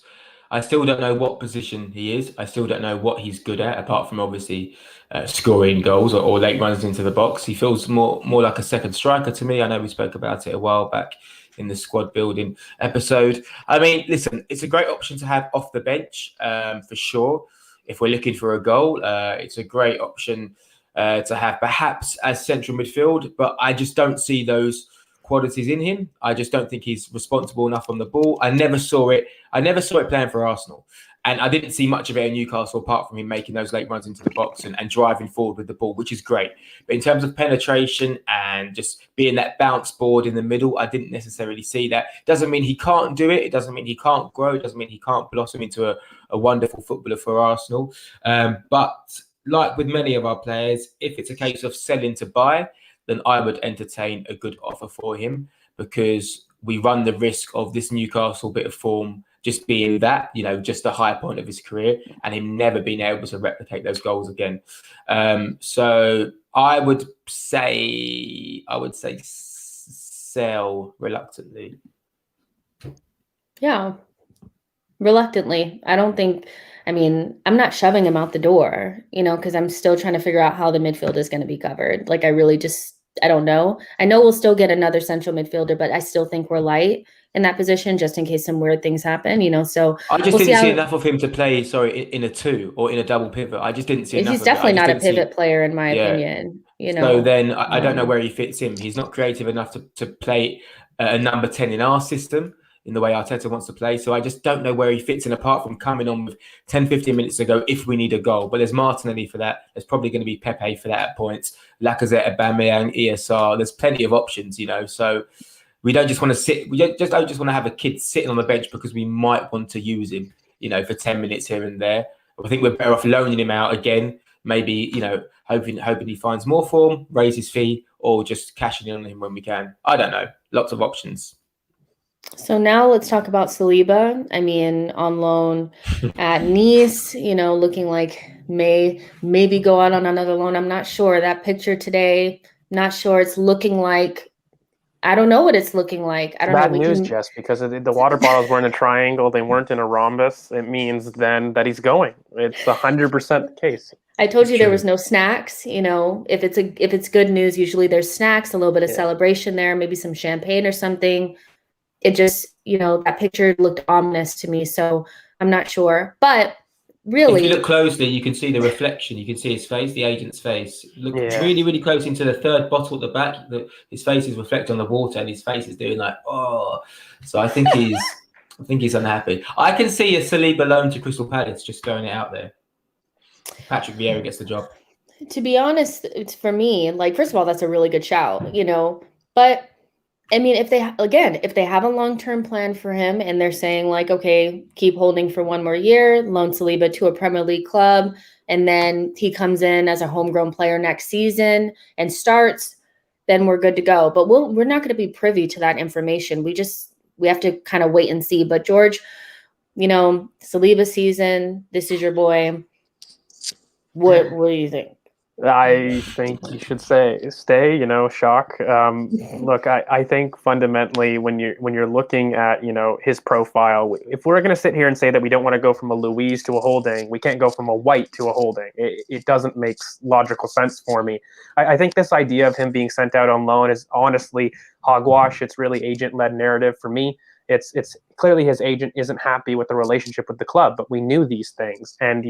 I still don't know what position he is. I still don't know what he's good at, apart from obviously scoring goals or late runs into the box. He feels more like a second striker to me. I know we spoke about it a while back in the squad building episode. I mean, listen, it's a great option to have off the bench, for sure. If we're looking for a goal, it's a great option to have perhaps as central midfield, but I just don't see those qualities in him. I just don't think he's responsible enough on the ball. I never saw it playing for Arsenal. And I didn't see much of it in Newcastle apart from him making those late runs into the box and driving forward with the ball, which is great. But in terms of penetration and just being that bounce board in the middle, I didn't necessarily see that. Doesn't mean he can't do it. It doesn't mean he can't grow. It doesn't mean he can't blossom into a wonderful footballer for Arsenal. But like with many of our players, if it's a case of selling to buy, then I would entertain a good offer for him, because we run the risk of this Newcastle bit of form just being that, just the high point of his career, and him never being able to replicate those goals again. So I would say sell reluctantly. Yeah, reluctantly. I'm not shoving him out the door, because I'm still trying to figure out how the midfield is going to be covered. Like, I don't know. I know we'll still get another central midfielder, but I still think we're light in that position just in case some weird things happen, so I just didn't see enough of him to play, in a 2 or in a double pivot. I just didn't see enough of it. He's definitely not a pivot player in my opinion, So then I don't know where he fits in. He's not creative enough to play a number 10 in our system in the way Arteta wants to play. So I just don't know where he fits in, apart from coming on with 10, 15 minutes ago if we need a goal. But there's Martinelli for that. There's probably going to be Pepe for that at points. Lacazette, Aubameyang, ESR. There's plenty of options, So we don't just want to sit. We don't just want to have a kid sitting on the bench because we might want to use him, for 10 minutes here and there. I think we're better off loaning him out again. Maybe, hoping he finds more form, raise his fee, or just cashing in on him when we can. I don't know. Lots of options. So now let's talk about Saliba. On loan at Nice, looking like maybe go out on another loan. I'm not sure. That picture today, not sure. It's looking like, I don't know what it's looking like. I don't know. Bad news, Jess, because the water bottles were in a triangle. They weren't in a rhombus. It means then that he's going. It's 100% the case. I told you there was no snacks. If it's good news, usually there's snacks, a little bit of celebration there, maybe some champagne or something. It just, that picture looked ominous to me. So I'm not sure. But really, if you look closely, you can see the reflection. You can see his face, the agent's face. Look really, really close into the third bottle at the back. His face is reflecting on the water, and his face is doing like, oh. So I think he's unhappy. I can see a Saliba loan to Crystal Palace, just throwing it out there. Patrick Vieira gets the job. To be honest, it's for me, first of all, that's a really good shout, But if they have a long-term plan for him and they're saying okay, keep holding for one more year, loan Saliba to a Premier League club, and then he comes in as a homegrown player next season and starts, then we're good to go. But we're not going to be privy to that information. We have to kind of wait and see. But George, Saliba season, this is your boy. What do you think? I think you should stay, Shock. Look, I think fundamentally when you're looking at, his profile, if we're going to sit here and say that we don't want to go from a Louise to a Holding, we can't go from a White to a Holding. It doesn't make logical sense for me. I think this idea of him being sent out on loan is honestly hogwash. It's really agent-led narrative for me. It's clearly his agent isn't happy with the relationship with the club, but we knew these things. And,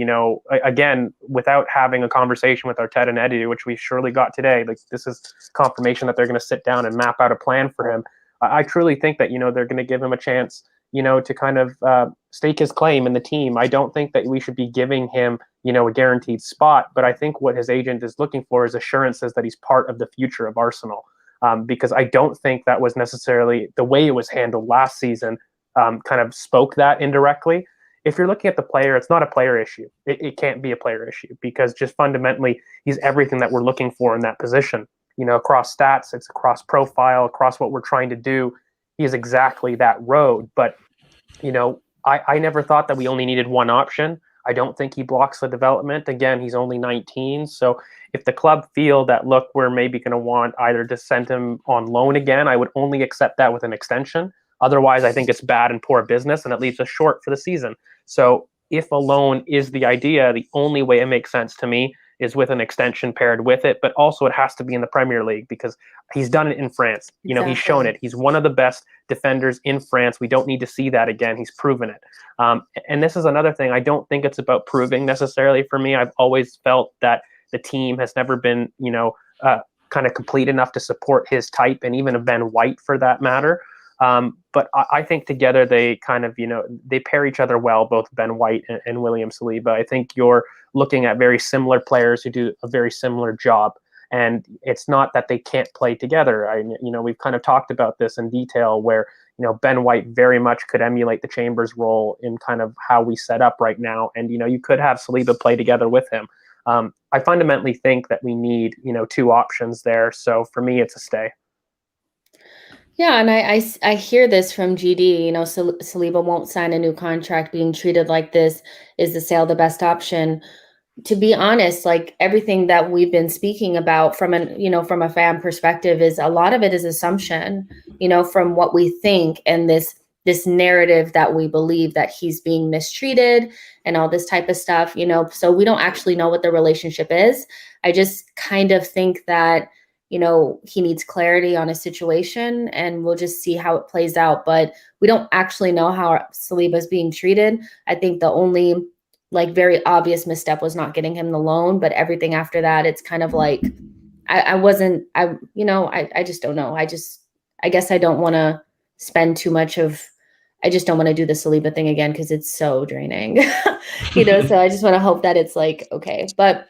again, without having a conversation with Arteta and Eddie, which we surely got today, this is confirmation that they're going to sit down and map out a plan for him. I truly think that, they're going to give him a chance, to kind of stake his claim in the team. I don't think that we should be giving him, a guaranteed spot, but I think what his agent is looking for is assurances that he's part of the future of Arsenal. Because I don't think that was necessarily the way it was handled last season, kind of spoke that indirectly. If you're looking at the player, it's not a player issue. It can't be a player issue because just fundamentally, he's everything that we're looking for in that position. Across stats, it's across profile, across what we're trying to do. He is exactly that road. But, I never thought that we only needed one option. I don't think he blocks the development. Again, he's only 19. So if the club feel that, look, we're maybe going to want either to send him on loan again, I would only accept that with an extension. Otherwise, I think it's bad and poor business and it leaves us short for the season. So if a loan is the idea, the only way it makes sense to me is with an extension paired with it. But also it has to be in the Premier League because he's done it in France. Exactly. He's shown it. He's one of the best defenders in France. We don't need to see that again. He's proven it. And this is another thing. I don't think it's about proving necessarily for me. I've always felt that the team has never been, kind of complete enough to support his type and even a Ben White for that matter. But I think together they kind of, they pair each other well, both Ben White and William Saliba. I think you're looking at very similar players who do a very similar job. And it's not that they can't play together. We've kind of talked about this in detail where, Ben White very much could emulate the Chambers role in kind of how we set up right now. And, you could have Saliba play together with him. I fundamentally think that we need, two options there. So for me, it's a stay. Yeah, and I hear this from GD, Saliba won't sign a new contract. Being treated like this, is the sale the best option? To be honest, like everything that we've been speaking about from from a fan perspective, is a lot of it is assumption, from what we think, and this narrative that we believe that he's being mistreated and all this type of stuff, so we don't actually know what the relationship is. I just kind of think that, he needs clarity on a situation, and we'll just see how it plays out. But we don't actually know how Saliba is being treated. I think the only very obvious misstep was not getting him the loan, but everything after that, it's kind of like, I just don't know. I guess I don't want to spend too much I just don't want to do the Saliba thing again, because it's so draining, so I just want to hope that it's okay. But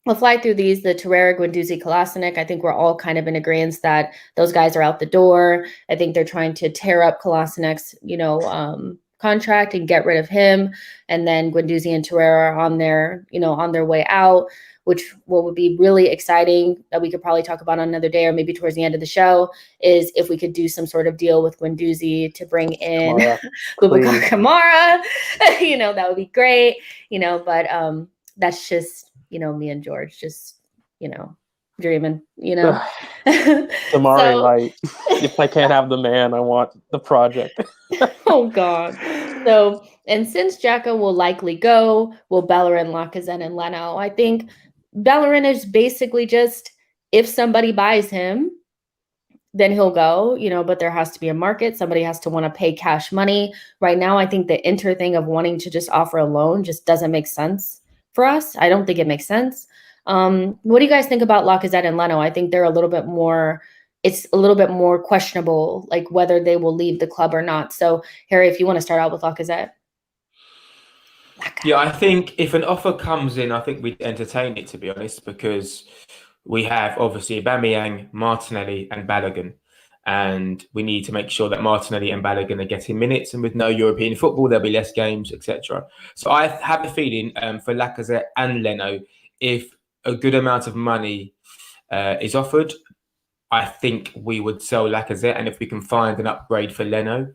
we'll fly through these. The Torreira, Guendouzi, Kolasinac, I think we're all kind of in agreement that those guys are out the door. I think they're trying to tear up Kolasinac's, contract and get rid of him. And then Guendouzi and Torreira are on their way out, which what would be really exciting that we could probably talk about on another day, or maybe towards the end of the show, is if we could do some sort of deal with Guendouzi to bring in Boubacar Kamara. That would be great. But that's just, me and George just, dreaming, Damari, if I can't have the man, I want the project. Oh God. So, and since Xhaka will likely go, will Bellerin, Lacazette, and Leno? I think Bellerin is basically just, if somebody buys him, then he'll go, but there has to be a market. Somebody has to want to pay cash money. Right now, I think the Inter thing of wanting to just offer a loan just doesn't make sense for us. I don't think it makes sense. What do you guys think about Lacazette and Leno? I think they're it's a little bit more questionable, like whether they will leave the club or not. So, Harry, if you want to start out with Lacazette. Yeah, I think if an offer comes in, I think we'd entertain it, to be honest, because we have obviously Aubameyang, Martinelli, and Balogun. And we need to make sure that Martinelli and Balogun are getting minutes, and with no European football, there'll be less games, etc. So I have a feeling for Lacazette and Leno, if a good amount of money is offered, I think we would sell Lacazette. And if we can find an upgrade for Leno,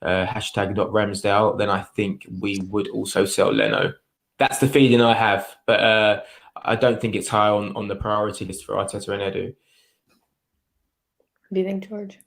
#.Ramsdale, then I think we would also sell Leno. That's the feeling I have. But I don't think it's high on the priority list for Arteta and Edu. What do you think, George?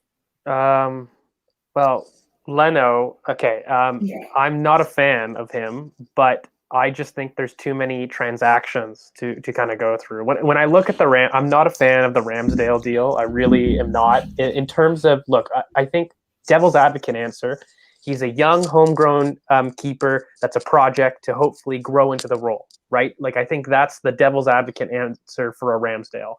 Well, Leno, okay. I'm not a fan of him, but I just think there's too many transactions to kind of go through. When I look at I'm not a fan of the Ramsdale deal. I really am not. In terms of, look, I think devil's advocate answer, he's a young, homegrown keeper that's a project to hopefully grow into the role, right? Like, I think that's the devil's advocate answer for a Ramsdale.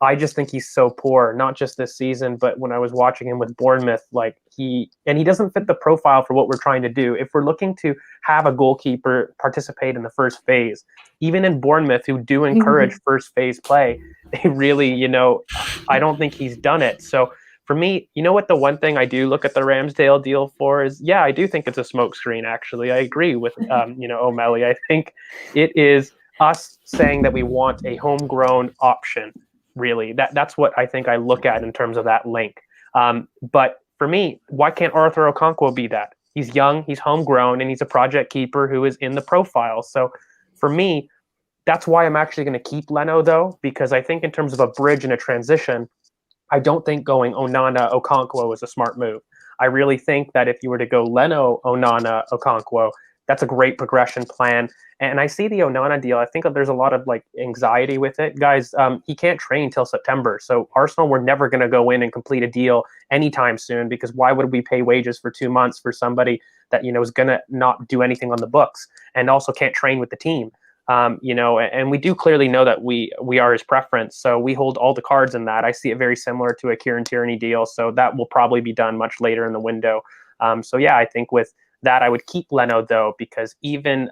I just think he's so poor, not just this season, but when I was watching him with Bournemouth, he doesn't fit the profile for what we're trying to do. If we're looking to have a goalkeeper participate in the first phase, even in Bournemouth, who do encourage first phase play, they really, I don't think he's done it. So for me, what the one thing I do look at the Ramsdale deal for is, yeah, I do think it's a smokescreen, actually. I agree with, O'Malley. I think it is us saying that we want a homegrown option. Really, that's what I think I look at in terms of that link. But for me, why can't Arthur Okonkwo be that? He's young, he's homegrown, and he's a project keeper who is in the profile. So for me, that's why I'm actually going to keep Leno, though, because I think in terms of a bridge and a transition, I don't think going Onana Okonkwo is a smart move. I really think that if you were to go Leno Onana Okonkwo, that's a great progression plan. And I see the Onana deal. I think that there's a lot of anxiety with it. Guys, he can't train till September. So Arsenal, we're never going to go in and complete a deal anytime soon, because why would we pay wages for 2 months for somebody that, is going to not do anything on the books and also can't train with the team? And we do clearly know that we are his preference. So we hold all the cards in that. I see it very similar to a Kieran Tierney deal. So that will probably be done much later in the window. So yeah, I think with that, I would keep Leno though, because even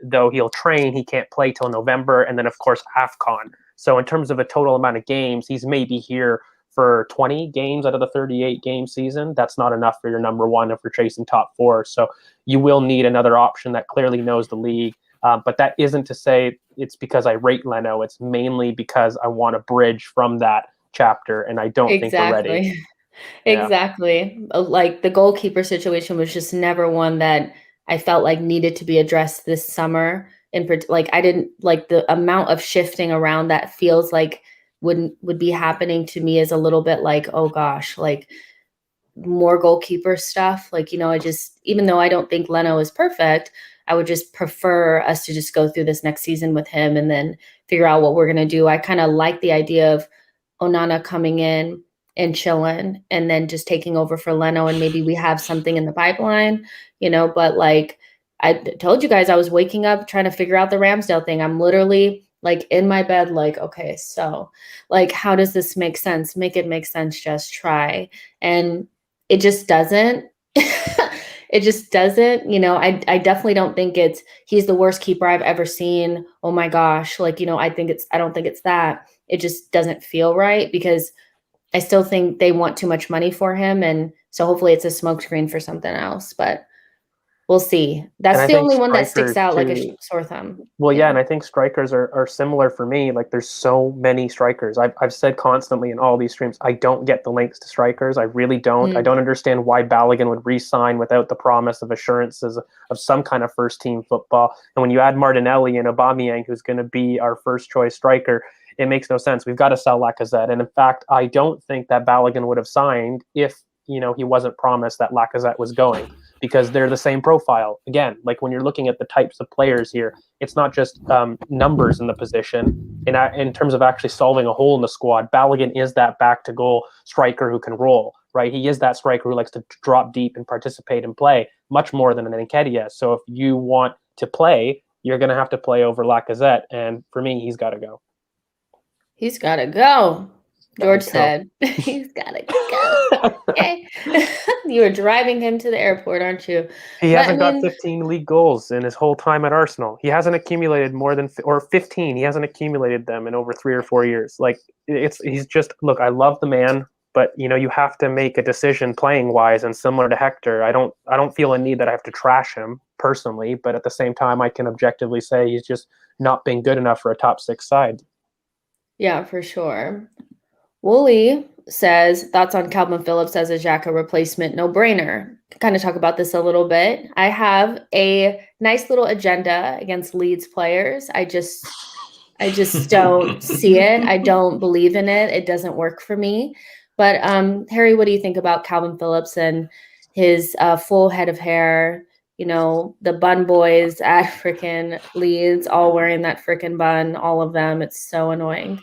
though he'll train, he can't play till November. And then of course, AFCON. So in terms of a total amount of games, he's maybe here for 20 games out of the 38 game season. That's not enough for your number one if you're chasing top four. So you will need another option that clearly knows the league. But that isn't to say it's because I rate Leno. It's mainly because I want a bridge from that chapter, and I don't think we're ready. Exactly. Like the goalkeeper situation was just never one that I felt like needed to be addressed this summer. Like I didn't like the amount of shifting around that feels like would be happening to me is a little bit like, oh gosh, like more goalkeeper stuff. Like, I just, even though I don't think Leno is perfect, I would just prefer us to just go through this next season with him and then figure out what we're going to do. I kind of like the idea of Onana coming in and chilling and then just taking over for Leno, and maybe we have something in the pipeline, but like I told you guys, I was waking up trying to figure out the Ramsdale thing. I'm literally like in my bed, like, okay, so like, how does this make sense? Make it make sense. Just try. And it just doesn't. It just doesn't, I definitely don't think he's the worst keeper I've ever seen. Oh my gosh. Like, I don't think it's that. It just doesn't feel right because I still think they want too much money for him. And so hopefully it's a smokescreen for something else, but we'll see. That's the only one that sticks out like a sore thumb. Well, yeah, and I think strikers are similar for me. Like there's so many strikers. I've said constantly in all these streams, I don't get the links to strikers. I really don't. I don't understand why Balogun would re-sign without the promise of assurances of some kind of first team football. And when you add Martinelli and Aubameyang, who's going to be our first choice striker, it makes no sense. We've got to sell Lacazette. And in fact, I don't think that Balogun would have signed if, he wasn't promised that Lacazette was going, because they're the same profile. Again, like when you're looking at the types of players here, it's not just numbers in the position. In terms of actually solving a hole in the squad, Balogun is that back-to-goal striker who can roll, right? He is that striker who likes to drop deep and participate and play much more than an Nketiah. So if you want to play, you're going to have to play over Lacazette. And for me, he's got to go. He's got to go. George said, he's got to go. Okay. You were driving him to the airport, aren't you? He hasn't got 15 league goals in his whole time at Arsenal. He hasn't accumulated more than, or 15. He hasn't accumulated them in over 3 or 4 years. Like he's just, look, I love the man, but you have to make a decision playing wise, and similar to Hector, I don't feel a need that I have to trash him personally, but at the same time, I can objectively say he's just not been good enough for a top 6 side. Yeah, for sure. Wooly says, thoughts on Calvin Phillips as a Xhaka replacement, no brainer. Kind of talk about this a little bit. I have a nice little agenda against Leeds players. I just don't see it. I don't believe in it. It doesn't work for me. But Harry, what do you think about Calvin Phillips and his full head of hair? The bun boys at frickin' Leeds, all wearing that frickin' bun, all of them. It's so annoying,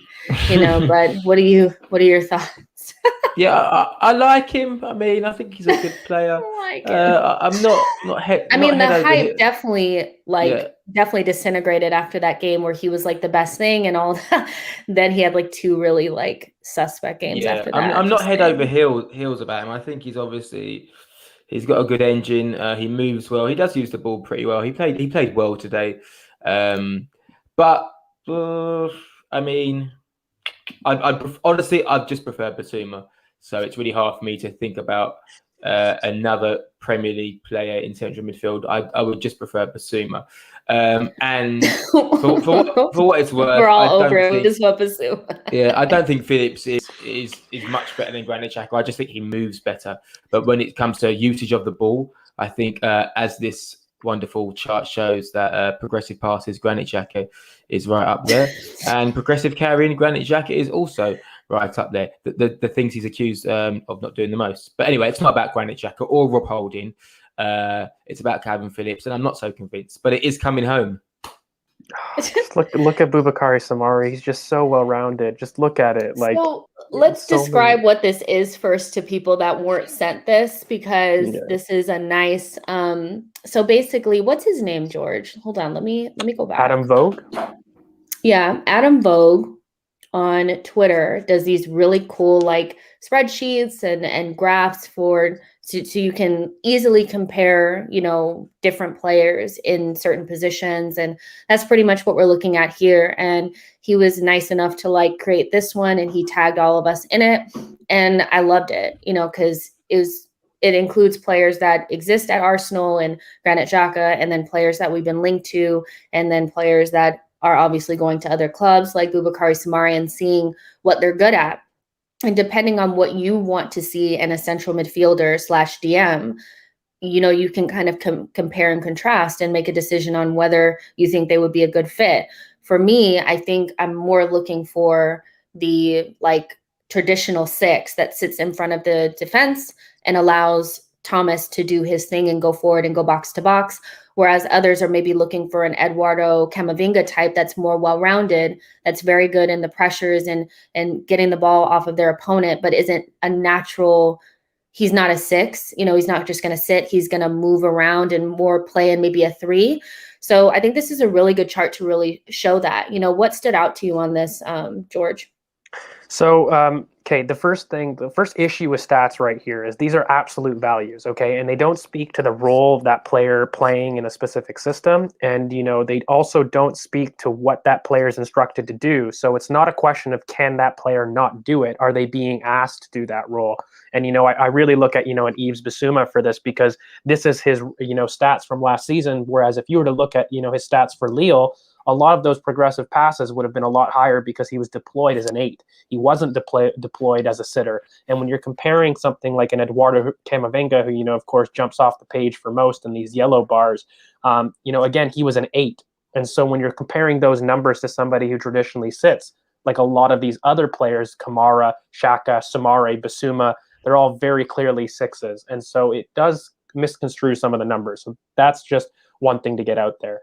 but what are your thoughts? Yeah, I like him. I mean, I think he's a good player. I'm not head. I mean, the hype definitely disintegrated after that game where he was like the best thing and all that. Then he had like 2 really like suspect games after that. I'm not head over heels about him. I think he's got a good engine. He moves well. He does use the ball pretty well. He played well today. But I mean, honestly, I'd just prefer Basuma. So it's really hard for me to think about another Premier League player in central midfield. I would just prefer Basuma. And for what it's worth, we're all over it. Just want Basuma. Yeah, I don't think Phillips is much better than Granit Xhaka. I just think he moves better. But when it comes to usage of the ball, I think as this wonderful chart shows that progressive passes, Granit Xhaka is right up there, and progressive carrying, Granit Xhaka is also right up there. The things he's accused of not doing the most. But anyway, it's not about Granit Xhaka or Rob Holding. It's about Calvin Phillips, and I'm not so convinced. But it is coming home. Just look at Boubakary Samari. He's just so well rounded. Just look at it. Like, so let's so describe many. what this is first to people that weren't sent this, because Yeah. this is a nice so basically, what's his name, George? Hold on, let me go back. Adam Vogue. Yeah, Adam Vogue on Twitter does these really cool like spreadsheets and graphs for so you can easily compare, you know, different players in certain positions, and that's pretty much what we're looking at here. And he was nice enough to like create this one, and he tagged all of us in it, and I loved it, you know, because it includes players that exist at Arsenal and Granit Xhaka, and then players that we've been linked to, and then players that are obviously going to other clubs like Boubakary Soumaré, and seeing what they're good at. And depending on what you want to see in a central midfielder / DM, you know, you can kind of compare and contrast and make a decision on whether you think they would be a good fit. For me, I think I'm more looking for the like traditional 6 that sits in front of the defense and allows Thomas to do his thing and go forward and go box to box, whereas others are maybe looking for an Eduardo Camavinga type that's more well-rounded, that's very good in the pressures and getting the ball off of their opponent, but isn't a natural. He's not a 6, you know, he's not just going to sit, he's going to move around and more play in maybe a 3. So I think this is a really good chart to really show that. You know, what stood out to you on this, George? So, okay, the first issue with stats right here is these are absolute values, okay, and they don't speak to the role of that player playing in a specific system, and you know they also don't speak to what that player is instructed to do. So it's not a question of can that player not do it? Are they being asked to do that role? And you know, I really look at an Yves Bissouma for this, because this is his stats from last season. Whereas if you were to look at his stats for Lille, a lot of those progressive passes would have been a lot higher because he was deployed as an 8. He wasn't deployed as a sitter. And when you're comparing something like an Eduardo Camavinga, who, of course, jumps off the page for most in these yellow bars, again, he was an 8. And so when you're comparing those numbers to somebody who traditionally sits, like a lot of these other players, Kamara, Xhaka, Soumaré, Bissouma, they're all very clearly 6s. And so it does misconstrue some of the numbers. So that's just one thing to get out there.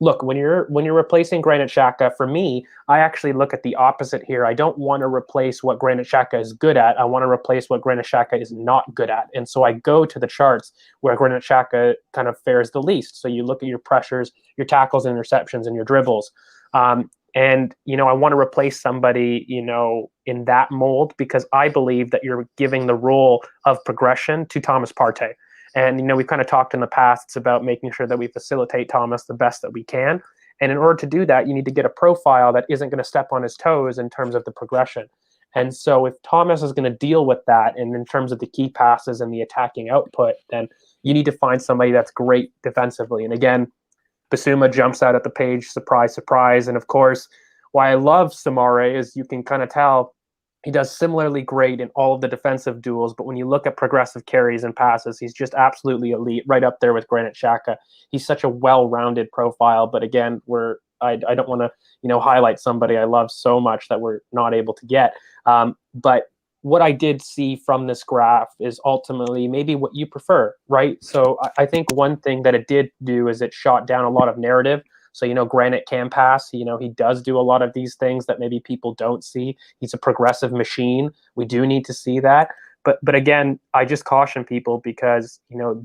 Look, when you're replacing Granit Xhaka, for me, I actually look at the opposite here. I don't want to replace what Granit Xhaka is good at. I want to replace what Granit Xhaka is not good at. And so I go to the charts where Granit Xhaka kind of fares the least. So you look at your pressures, your tackles and interceptions, and your dribbles. And I want to replace somebody, in that mold, because I believe that you're giving the role of progression to Thomas Partey. And, we've kind of talked in the past, it's about making sure that we facilitate Thomas the best that we can. And in order to do that, you need to get a profile that isn't going to step on his toes in terms of the progression. And so if Thomas is going to deal with that, and in terms of the key passes and the attacking output, then you need to find somebody that's great defensively. And again, Bissouma jumps out at the page, surprise, surprise. And of course, why I love Soumaré is you can kind of tell he does similarly great in all of the defensive duels, but when you look at progressive carries and passes, he's just absolutely elite, right up there with Granit Xhaka. He's such a well-rounded profile, but again, I don't want to highlight somebody I love so much that we're not able to get. But what I did see from this graph is ultimately maybe what you prefer, right? So I think one thing that it did do is it shot down a lot of narrative. So, Granit can pass. He does do a lot of these things that maybe people don't see. He's a progressive machine. We do need to see that. But again, I just caution people because,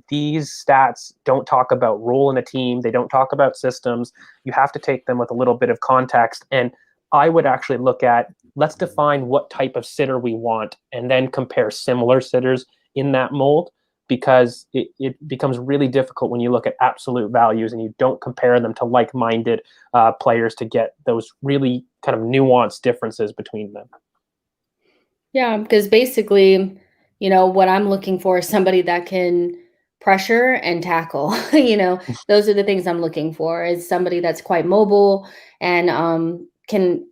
these stats don't talk about role in a team. They don't talk about systems. You have to take them with a little bit of context. And I would actually look at, let's define what type of sitter we want and then compare similar sitters in that mold, because it becomes really difficult when you look at absolute values and you don't compare them to like-minded players to get those really kind of nuanced differences between them. Yeah, because basically, what I'm looking for is somebody that can pressure and tackle. Those are the things I'm looking for, is somebody that's quite mobile and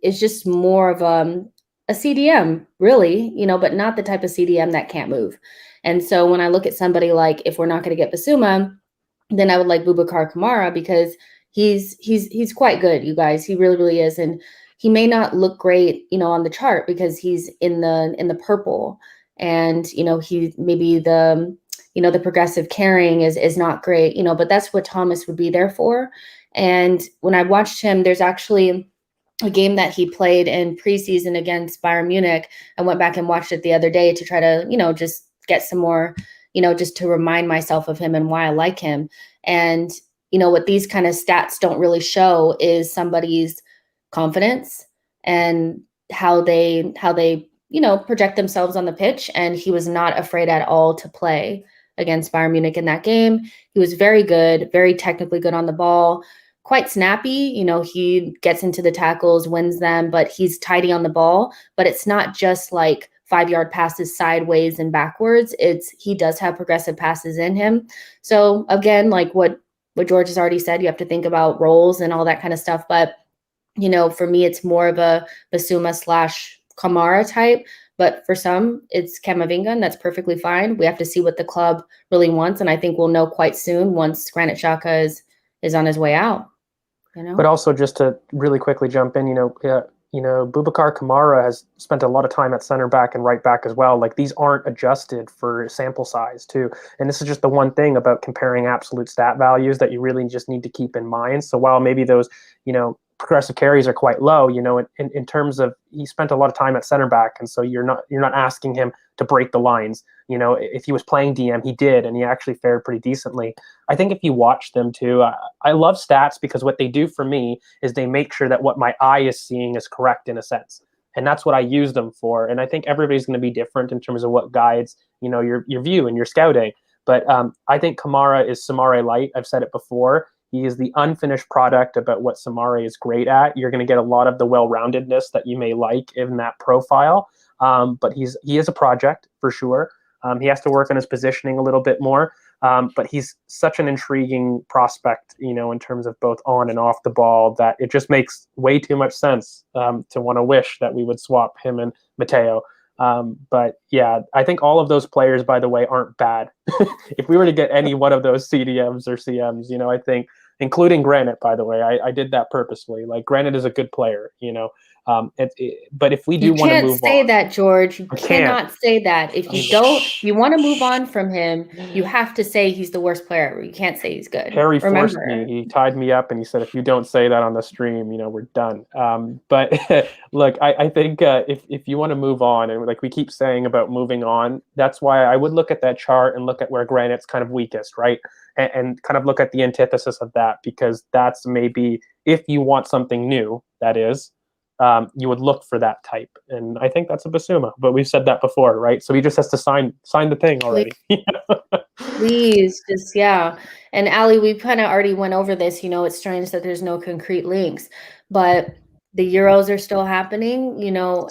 is just more of a CDM, really, but not the type of CDM that can't move. And so when I look at somebody like, if we're not going to get Bissouma, then I would like Boubakary Kamara, because he's quite good, you guys. He really, really is. And he may not look great, on the chart because he's in the purple, and he maybe the progressive carrying is not great, but that's what Thomas would be there for. And when I watched him, there's actually a game that he played in preseason against Bayern Munich. I went back and watched it the other day to try to, just get some more, just to remind myself of him and why I like him. And, what these kind of stats don't really show is somebody's confidence and how they, project themselves on the pitch. And he was not afraid at all to play against Bayern Munich in that game. He was very good, very technically good on the ball, quite snappy. He gets into the tackles, wins them, but he's tidy on the ball. But it's not just like 5-yard passes sideways and backwards. He does have progressive passes in him. So again, like what George has already said, you have to think about roles and all that kind of stuff. But, for me, it's more of a Basuma/Kamara type. But for some, it's Camavinga, and that's perfectly fine. We have to see what the club really wants. And I think we'll know quite soon once Granit Xhaka is on his way out. But also, just to really quickly jump in, Boubacar Kamara has spent a lot of time at center back and right back as well. Like, these aren't adjusted for sample size too. And this is just the one thing about comparing absolute stat values that you really just need to keep in mind. So while maybe those, progressive carries are quite low, in terms of, he spent a lot of time at center back. And so you're not asking him to break the lines. If he was playing DM, he did, and he actually fared pretty decently. I think if you watch them too, I love stats because what they do for me is they make sure that what my eye is seeing is correct in a sense. And that's what I use them for. And I think everybody's going to be different in terms of what guides, your view and your scouting. But I think Kamara is Samare light. I've said it before. He is the unfinished product about what Samare is great at. You're going to get a lot of the well-roundedness that you may like in that profile. But he is a project for sure. He has to work on his positioning a little bit more. But he's such an intriguing prospect, in terms of both on and off the ball, that it just makes way too much sense to want to wish that we would swap him and Mateo. But yeah, I think all of those players, by the way, aren't bad. If we were to get any one of those CDMs or CMs, I think, including Granit, by the way, I did that purposely. Like, Granit is a good player, but if we do want to move on, you can't say that, George. You cannot say that. If you want to move on from him, you have to say he's the worst player. You can't say he's good. Harry forced me. He tied me up and he said, if you don't say that on the stream, we're done. But look, I think if you want to move on, and like we keep saying about moving on, that's why I would look at that chart and look at where Granit's kind of weakest, right? And kind of look at the antithesis of that, because that's maybe, if you want something new, that is, you would look for that type. And I think that's a Basuma, but we've said that before, right? So he just has to sign the thing already. Please, just, yeah. And Ali, we kind of already went over this. It's strange that there's no concrete links, but the Euros are still happening,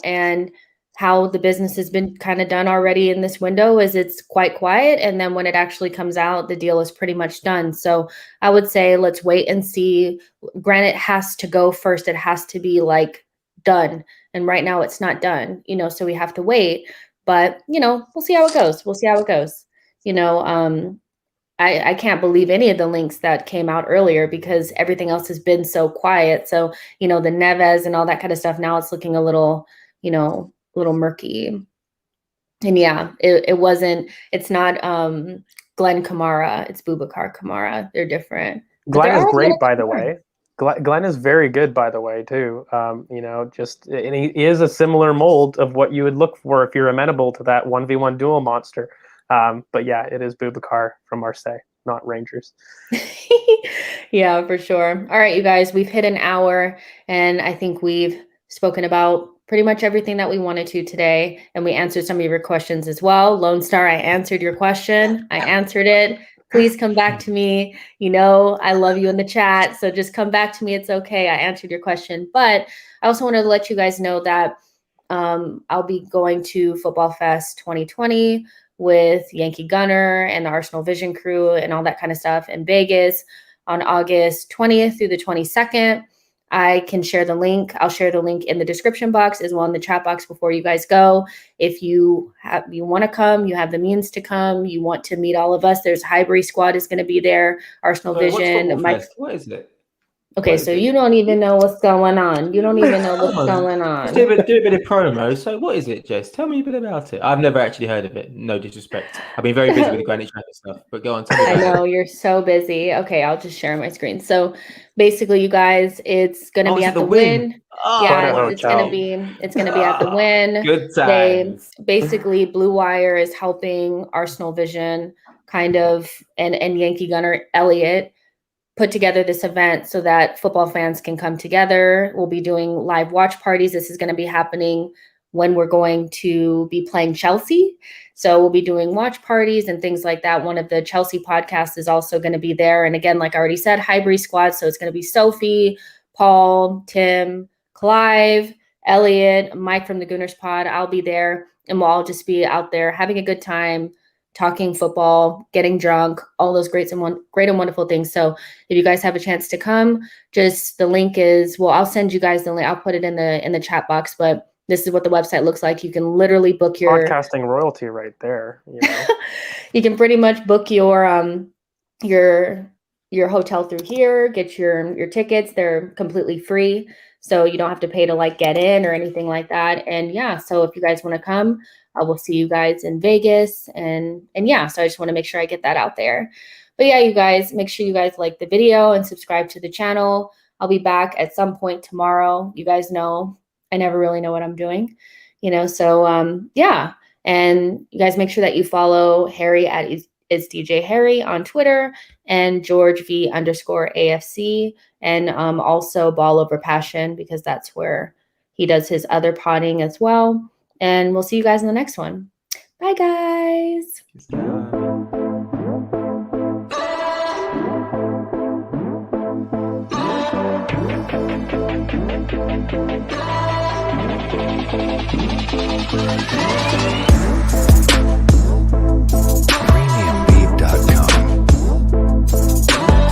and how the business has been kind of done already in this window is it's quite quiet. And then when it actually comes out, the deal is pretty much done. So I would say let's wait and see. Granit has to go first. It has to be like done. And right now it's not done, so we have to wait. But, we'll see how it goes. I can't believe any of the links that came out earlier because everything else has been so quiet. So, the Neves and all that kind of stuff, now it's looking a little murky. And yeah, it's not Glenn Kamara, it's Boubacar Kamara. They're different. Glenn is great, by the way. Glenn is very good, by the way, too. And he is a similar mold of what you would look for if you're amenable to that 1v1 duel monster. But yeah, it is Boubacar from Marseille, not Rangers. Yeah, for sure. All right, you guys, we've hit an hour, and I think we've spoken about pretty much everything that we wanted to today, and we answered some of your questions as well. Lone Star, I answered your question. I answered it. Please come back to me. I love you in the chat, so just come back to me. It's okay. I answered your question. But I also wanted to let you guys know that I'll be going to Football Fest 2020 with Yankee Gunner and the Arsenal Vision crew and all that kind of stuff in Vegas on August 20th through the 22nd. I can share the link. I'll share the link in the description box as well in the chat box before you guys go. If you want to come, you have the means to come, you want to meet all of us. There's Highbury Squad is going to be there. Arsenal Vision. What is it? Okay, so you don't even know what's going on. You don't even know what's going on. Do a bit of promo. So what is it, Jess? Tell me a bit about it. I've never actually heard of it. No disrespect. I've been very busy with the Granit Xhaka stuff, but go on. Tell me I know you're so busy. Okay, I'll just share my screen. So basically, you guys, it's going to be at the Win. Yeah, What a it's gonna hotel. be at the Win. Good They times. basically Blue Wire is helping Arsenal Vision kind of and Yankee Gunner Elliott put together this event so that football fans can come together. We'll be doing live watch parties. This is going to be happening when we're going to be playing Chelsea. So we'll be doing watch parties and things like that. One of the Chelsea podcasts is also going to be there. And again, like I already said, Highbury squad. So it's going to be Sophie, Paul, Tim, Clive, Elliot, Mike from the Gooners Pod. I'll be there and we'll all just be out there having a good time, talking football, getting drunk, all those great and wonderful things. So if you guys have a chance to come, just the link is, well, I'll send you guys the link. I'll put it in the chat box, but this is what the website looks like. You can literally book your Podcasting royalty right there. You know? You can pretty much book your hotel through here, get your tickets. They're completely free. So you don't have to pay to like get in or anything like that. And yeah, so if you guys want to come, we'll see you guys in Vegas. And yeah, so I just want to make sure I get that out there. But yeah, you guys, make sure you guys like the video and subscribe to the channel. I'll be back at some point tomorrow. You guys know I never really know what I'm doing, so yeah. And you guys make sure that you follow Harry at is DJ Harry on Twitter and George V_AFC and also Ball Over Passion, because that's where he does his other potting as well. And we'll see you guys in the next one. Bye, guys. Bye.